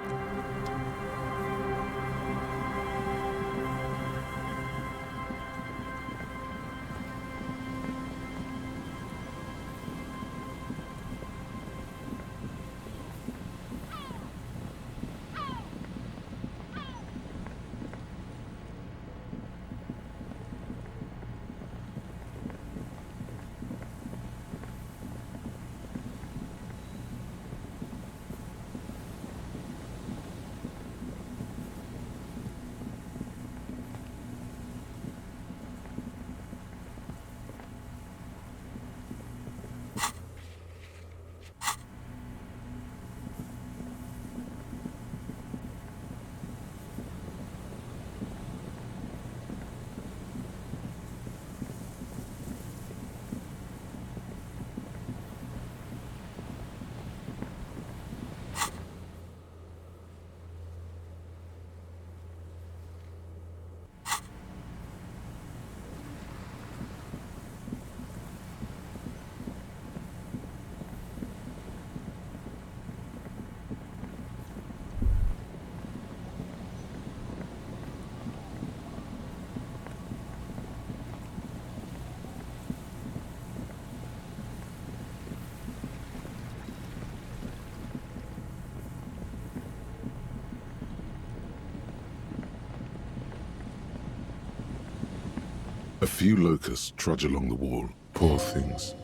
A few locusts trudge along the wall. Poor things.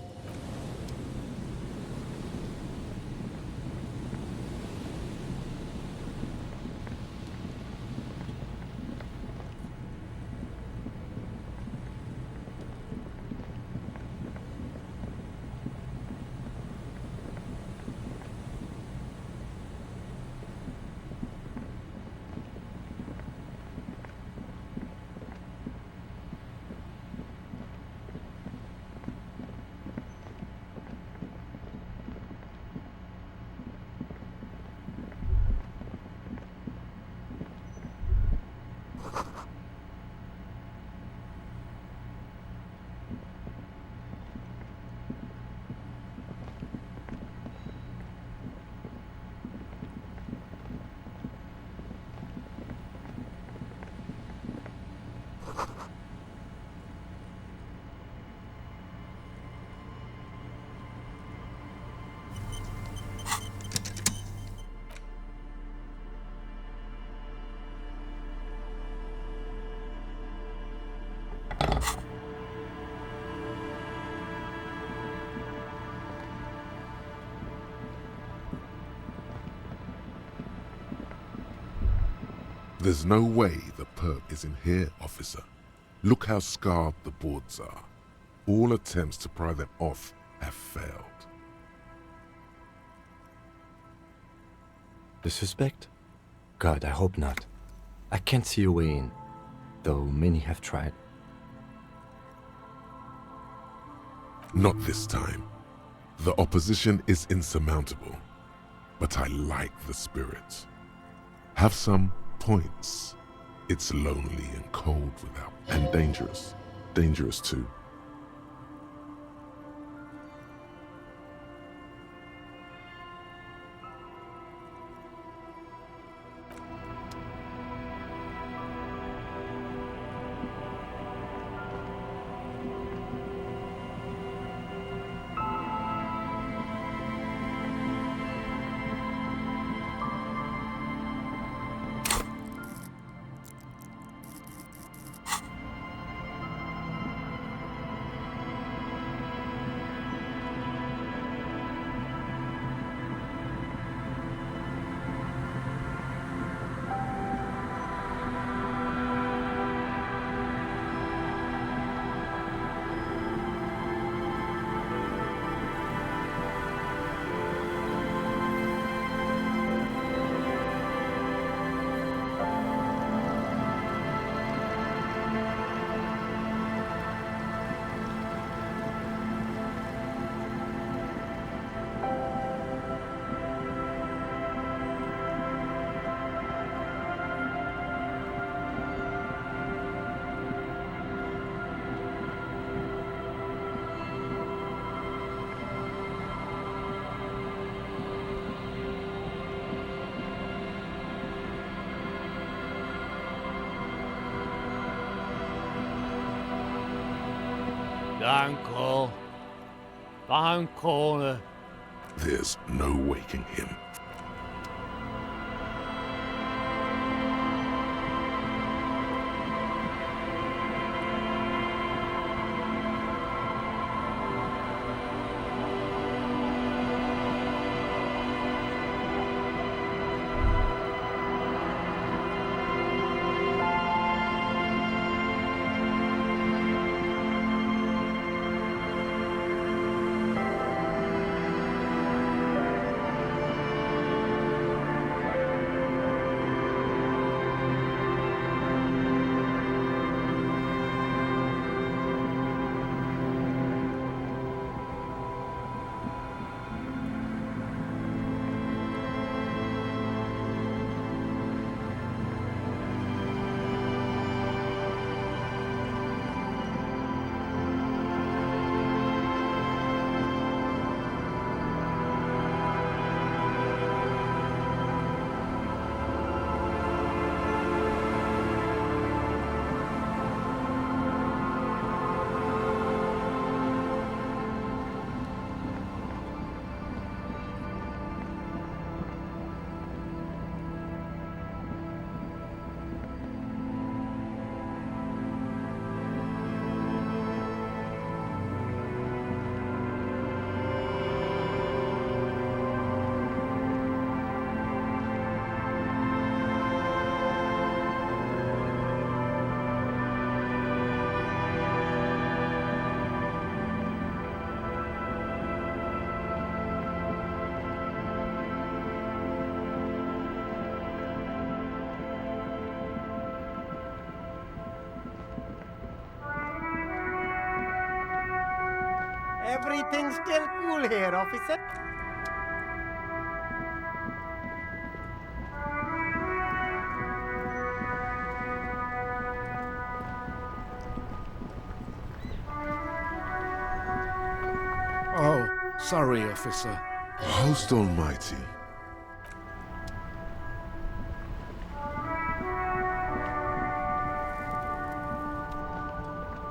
There's no way the perp is in here, officer. Look how scarred the boards are. All attempts to pry them off have failed. The suspect? God, I hope not. I can't see a way in, though many have tried. Not this time. The opposition is insurmountable, but I like the spirit. Have some points. It's lonely and cold without, and dangerous. Dangerous too. Don't call. Don't call her. There's no waking him. Everything's still cool here, officer. Oh, sorry, officer. Host Almighty.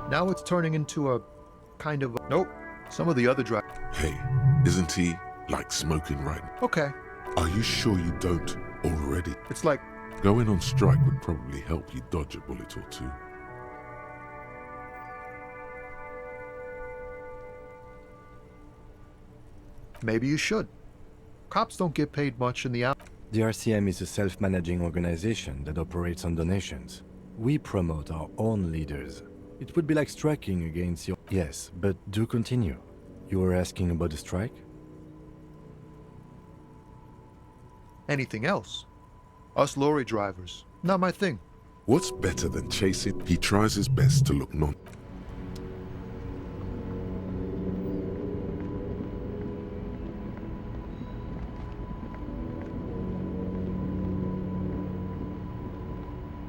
Now it's turning into a kind of... Nope. Some of the other drive... Hey, isn't he like smoking right now? Okay. Are you sure you don't already? It's like... Going on strike would probably help you dodge a bullet or two. Maybe you should. Cops don't get paid much in the out. The RCM is a self-managing organization that operates on donations. We promote our own leaders. It would be like striking against your... Yes, but do continue. You were asking about the strike? Anything else? Us lorry drivers. Not my thing. What's better than chasing? He tries his best to look non...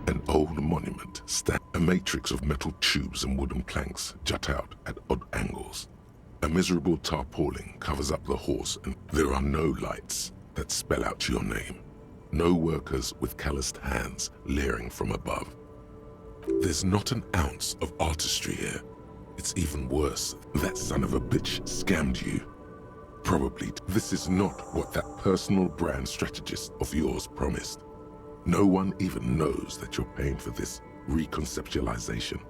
An old monument stands. A matrix of metal tubes and wooden planks jut out at odd angles. A miserable tarpaulin covers up the horse, and there are no lights that spell out your name. No workers with calloused hands leering from above. There's not an ounce of artistry here. It's even worse. That son of a bitch scammed you. Probably. This is not what that personal brand strategist of yours promised. No one even knows that you're paying for this reconceptualization.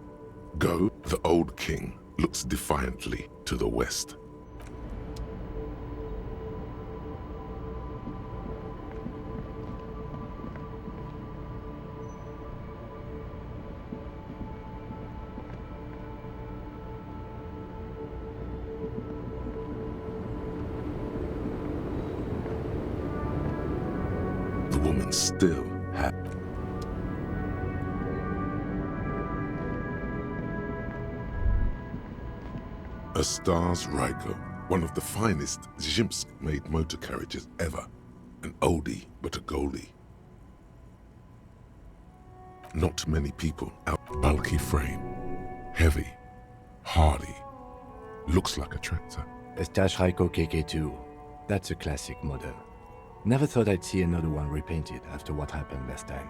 Go, the old king looks defiantly to the west. The woman still had... A Stars Ryko, one of the finest Zhimsk-made motor carriages ever. An oldie, but a goldie. Not many people out. Bulky frame, heavy, hardy, looks like a tractor. A Stash Ryko KK2. That's a classic model. Never thought I'd see another one repainted after what happened last time.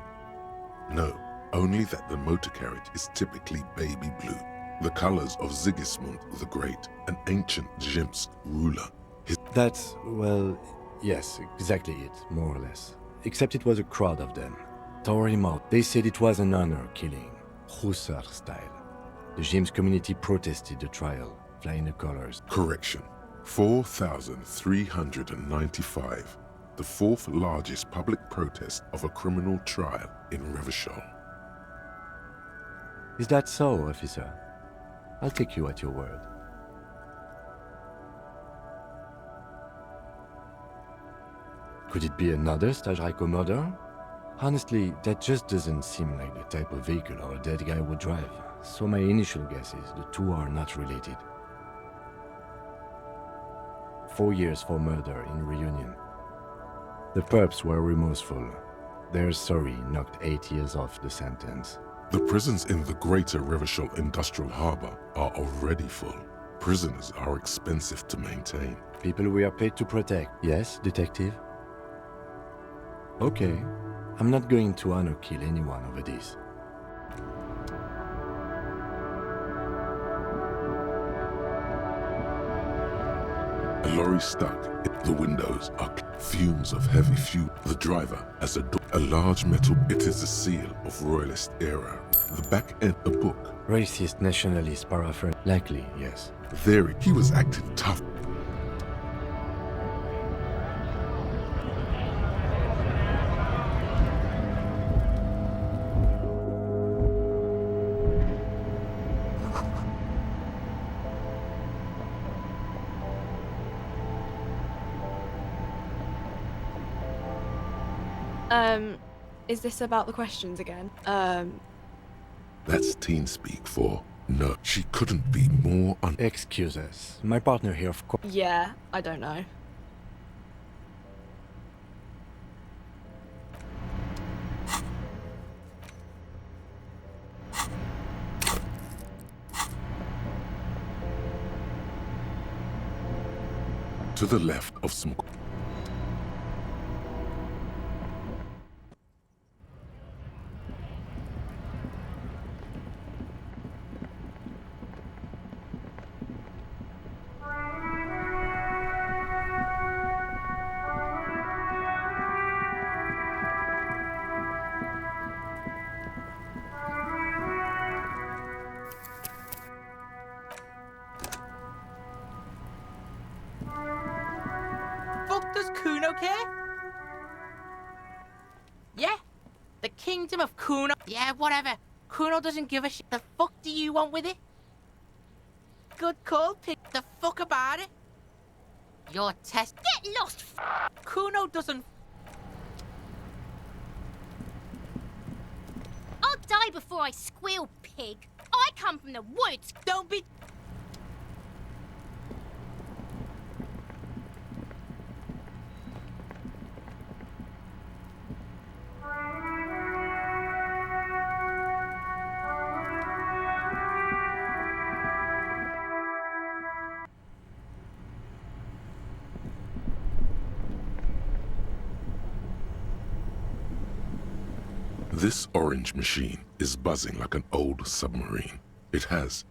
No, only that the motor carriage is typically baby blue. The colors of Sigismund the Great, an ancient Zemsk ruler. That's, well, yes, exactly it, more or less. Except it was a crowd of them. Tore him out. They said it was an honor killing, Hussar style. The James community protested the trial, flying the colors. Correction. 4,395. The fourth largest public protest of a criminal trial in Revachol. Is that so, officer? I'll take you at your word. Could it be another Stajrajko murder? Honestly, that just doesn't seem like the type of vehicle our dead guy would drive. So my initial guess is the two are not related. 4 years for murder in Reunion. The perps were remorseful. Their sorry knocked 8 years off the sentence. The prisons in the greater Revachol Industrial Harbor are already full. Prisoners are expensive to maintain. People we are paid to protect. Yes, detective? Okay. I'm not going to honor kill anyone over this. A lorry stuck. The windows are fumes of heavy fuel. The driver has a large metal. It is a seal of royalist era. The back end, a book. Racist, nationalist, paraphrase. Likely, yes. There, he was acting tough. Is this about the questions again? That's teen speak for no. She couldn't be more Excuse us. My partner here, of course. Yeah, I don't know. to the left of some. Does Kuno care? Yeah? The kingdom of Kuno? Yeah, whatever. Kuno doesn't give a shit. The fuck do you want with it? Good call, pig. The fuck about it? Your test. Get lost, Kuno doesn't. I'll die before I squeal, pig. I come from the woods. Don't be. This orange machine is buzzing like an old submarine. It has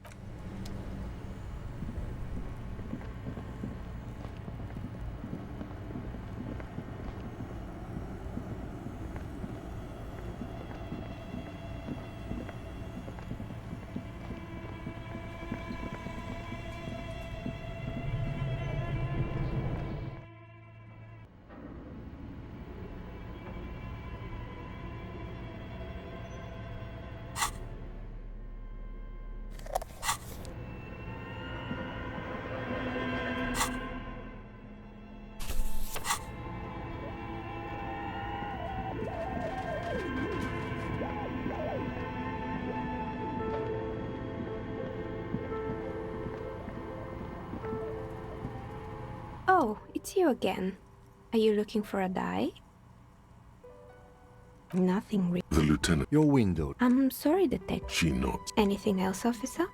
Oh, it's you again. Are you looking for a dye? Nothing really. the lieutenant. Your window. I'm sorry, detective. She nods. Anything else, officer?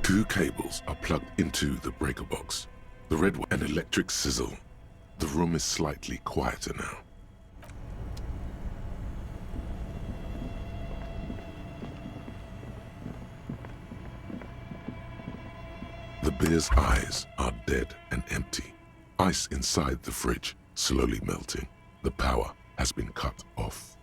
Two cables are plugged into the breaker box. The red one, an electric sizzle. The room is slightly quieter now. The beer's eyes are dead and empty. Ice inside the fridge slowly melting. The power has been cut off.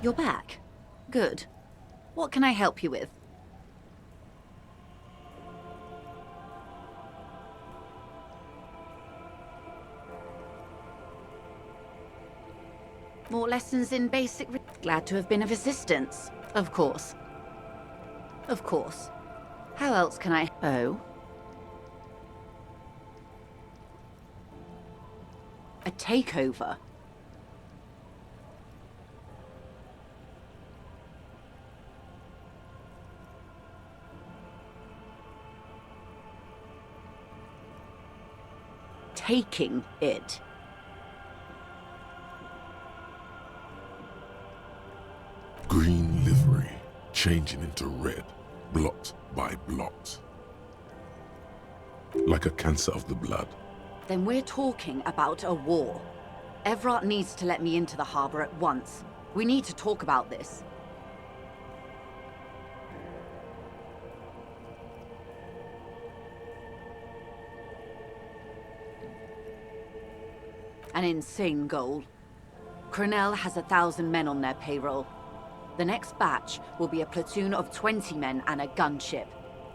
You're back. Good. What can I help you with? More lessons in basic... Glad to have been of assistance. Of course. Of course. How else can I... Oh? A takeover? Taking it. Green livery, changing into red, blot by blot. Like a cancer of the blood. Then we're talking about a war. Everett needs to let me into the harbor at once. We need to talk about this. An insane goal. Cronell has 1,000 men on their payroll. The next batch will be a platoon of 20 men and a gunship.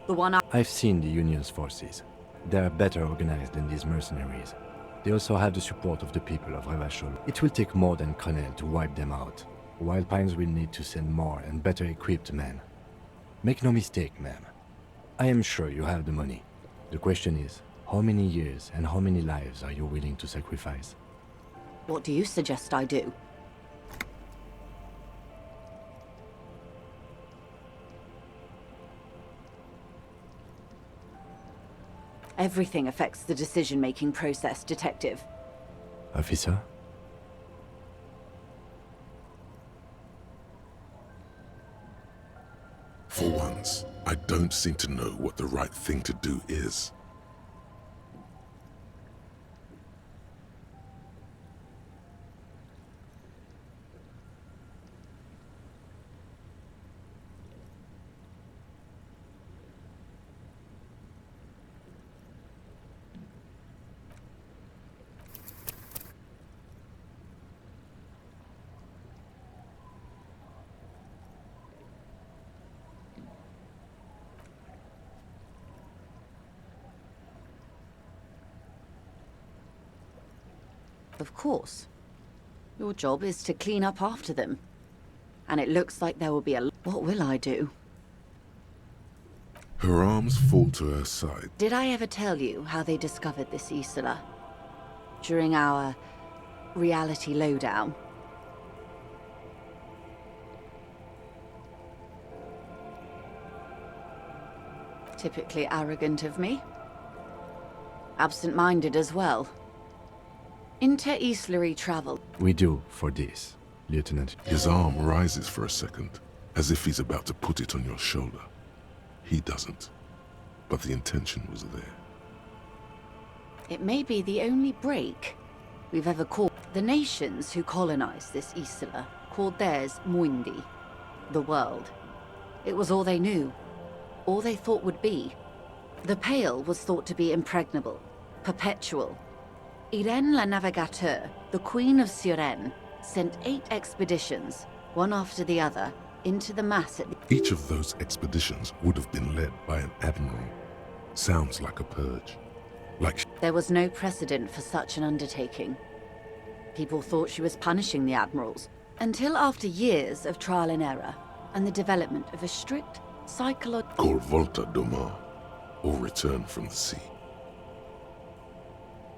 The one I've seen the Union's forces. They are better organized than these mercenaries. They also have the support of the people of Revachol. It will take more than Cronell to wipe them out. Wild Pines will need to send more and better equipped men. Make no mistake, ma'am. I am sure you have the money. The question is, how many years and how many lives are you willing to sacrifice? What do you suggest I do? Everything affects the decision-making process, Detective. Officer? For once, I don't seem to know what the right thing to do is. Of course. Your job is to clean up after them. And it looks like there will be a... What will I do? Her arms fall to her side. Did I ever tell you how they discovered this Isola? During our reality lowdown? Typically arrogant of me. Absent-minded as well. Inter-Easlary travel. We do for this, Lieutenant. His arm rises for a second, as if he's about to put it on your shoulder. He doesn't, but the intention was there. It may be the only break we've ever called. The nations who colonized this Isla called theirs Muindi, the world. It was all they knew, all they thought would be. The Pale was thought to be impregnable, perpetual. Irene la Navigateur, the Queen of Suren, sent 8 expeditions, one after the other, into the mass at the... Each of those expeditions would have been led by an admiral. Sounds like a purge. Like... There was no precedent for such an undertaking. People thought she was punishing the admirals, until after years of trial and error, and the development of a strict psychological... Called Volta Doma, or Return from the Sea.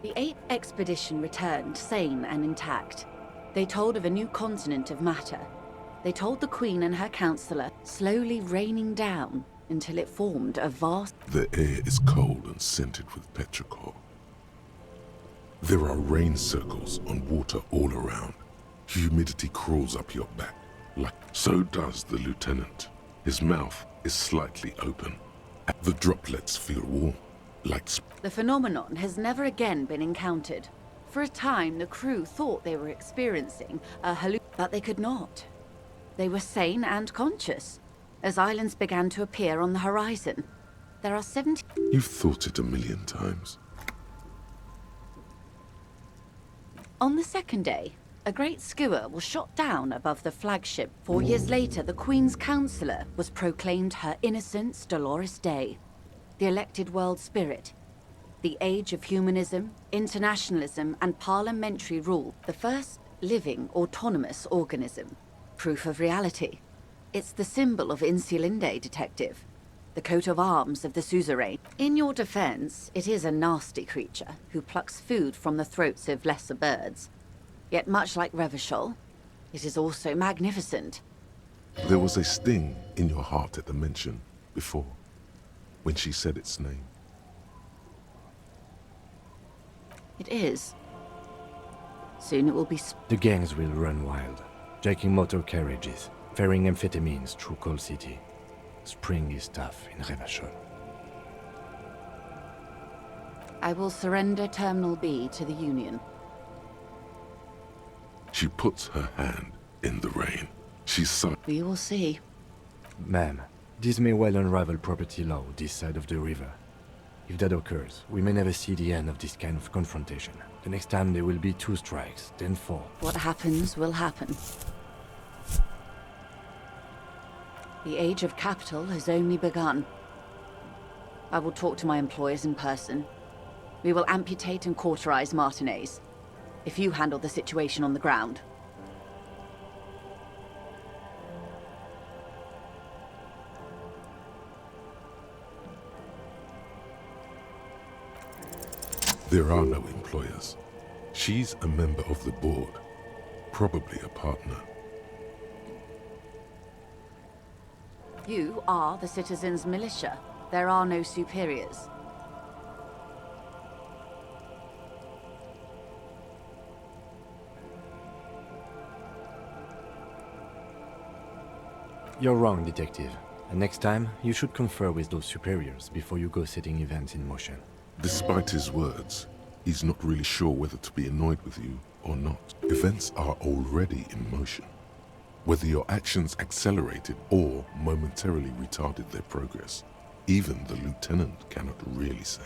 The 8th expedition returned sane and intact. They told of a new continent of matter. They told the Queen and her counselor, slowly raining down until it formed a vast... The air is cold and scented with petrichor. There are rain circles on water all around. Humidity crawls up your back. So does the lieutenant. His mouth is slightly open. The droplets feel warm, like... The phenomenon has never again been encountered. For a time, the crew thought they were experiencing a hallucination, but they could not. They were sane and conscious, as islands began to appear on the horizon. There are 70... You've thought it a million times. On the second day, a great skua was shot down above the flagship. 4 years later, the Queen's counselor was proclaimed Her Innocence Dolores Day, the elected world spirit, the age of humanism, internationalism, and parliamentary rule, the first living autonomous organism. Proof of reality. It's the symbol of Insulinde, detective. The coat of arms of the suzerain. In your defense, it is a nasty creature who plucks food from the throats of lesser birds. Yet much like Revachol, it is also magnificent. There was a sting in your heart at the mention before, when she said its name. It is. Soon it will be... The gangs will run wild, jacking motor carriages, ferrying amphetamines through Coal City. Spring is tough in Revachol. I will surrender Terminal B to the Union. She puts her hand in the rain. She's so... We will see. Ma'am, this may well unravel property law this side of the river. If that occurs, we may never see the end of this kind of confrontation. The next time there will be 2 strikes, then 4. What happens will happen. The age of capital has only begun. I will talk to my employers in person. We will amputate and cauterize Martinez. If you handle the situation on the ground. There are no employers. She's a member of the board, probably a partner. You are the citizens' militia. There are no superiors. You're wrong, detective. And next time, you should confer with those superiors before you go setting events in motion. Despite his words, he's not really sure whether to be annoyed with you or not. Events are already in motion. Whether your actions accelerated or momentarily retarded their progress, even the lieutenant cannot really say.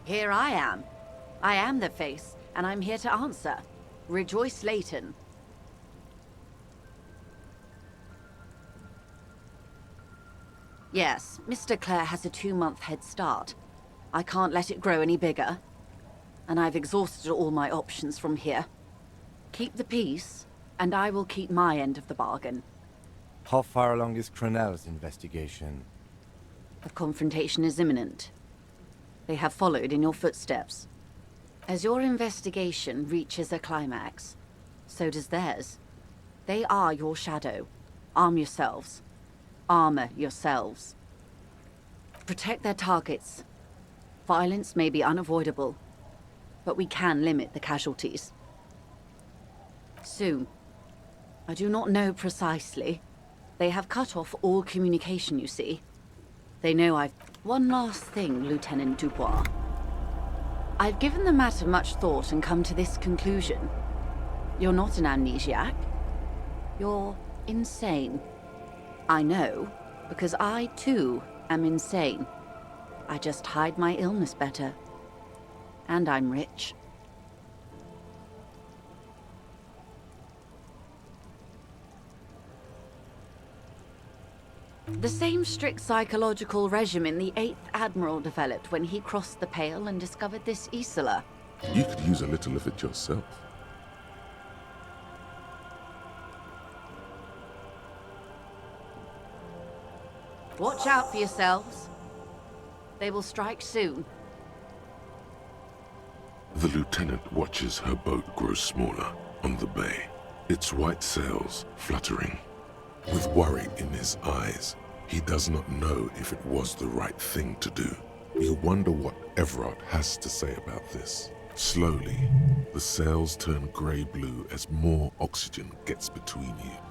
Here I am. I am the face, and I'm here to answer. Rejoice, Leighton. Yes, Mr. Clare has a 2-month head start. I can't let it grow any bigger. And I've exhausted all my options from here. Keep the peace, and I will keep my end of the bargain. How far along is Cronell's investigation? A confrontation is imminent. They have followed in your footsteps. As your investigation reaches a climax, so does theirs. They are your shadow. Arm yourselves. Armor yourselves. Protect their targets. Violence may be unavoidable, but we can limit the casualties. Soon. I do not know precisely. They have cut off all communication, you see. They know I've... One last thing, Lieutenant Dubois. I've given the matter much thought and come to this conclusion. You're not an amnesiac. You're insane. I know, because I, too, am insane. I just hide my illness better. And I'm rich. The same strict psychological regimen the 8th Admiral developed when he crossed the Pale and discovered this Isola. You could use a little of it yourself. Watch out for yourselves. They will strike soon. The lieutenant watches her boat grow smaller on the bay, its white sails fluttering. With worry in his eyes, he does not know if it was the right thing to do. You wonder what Everard has to say about this. Slowly, the sails turn grey-blue as more oxygen gets between you.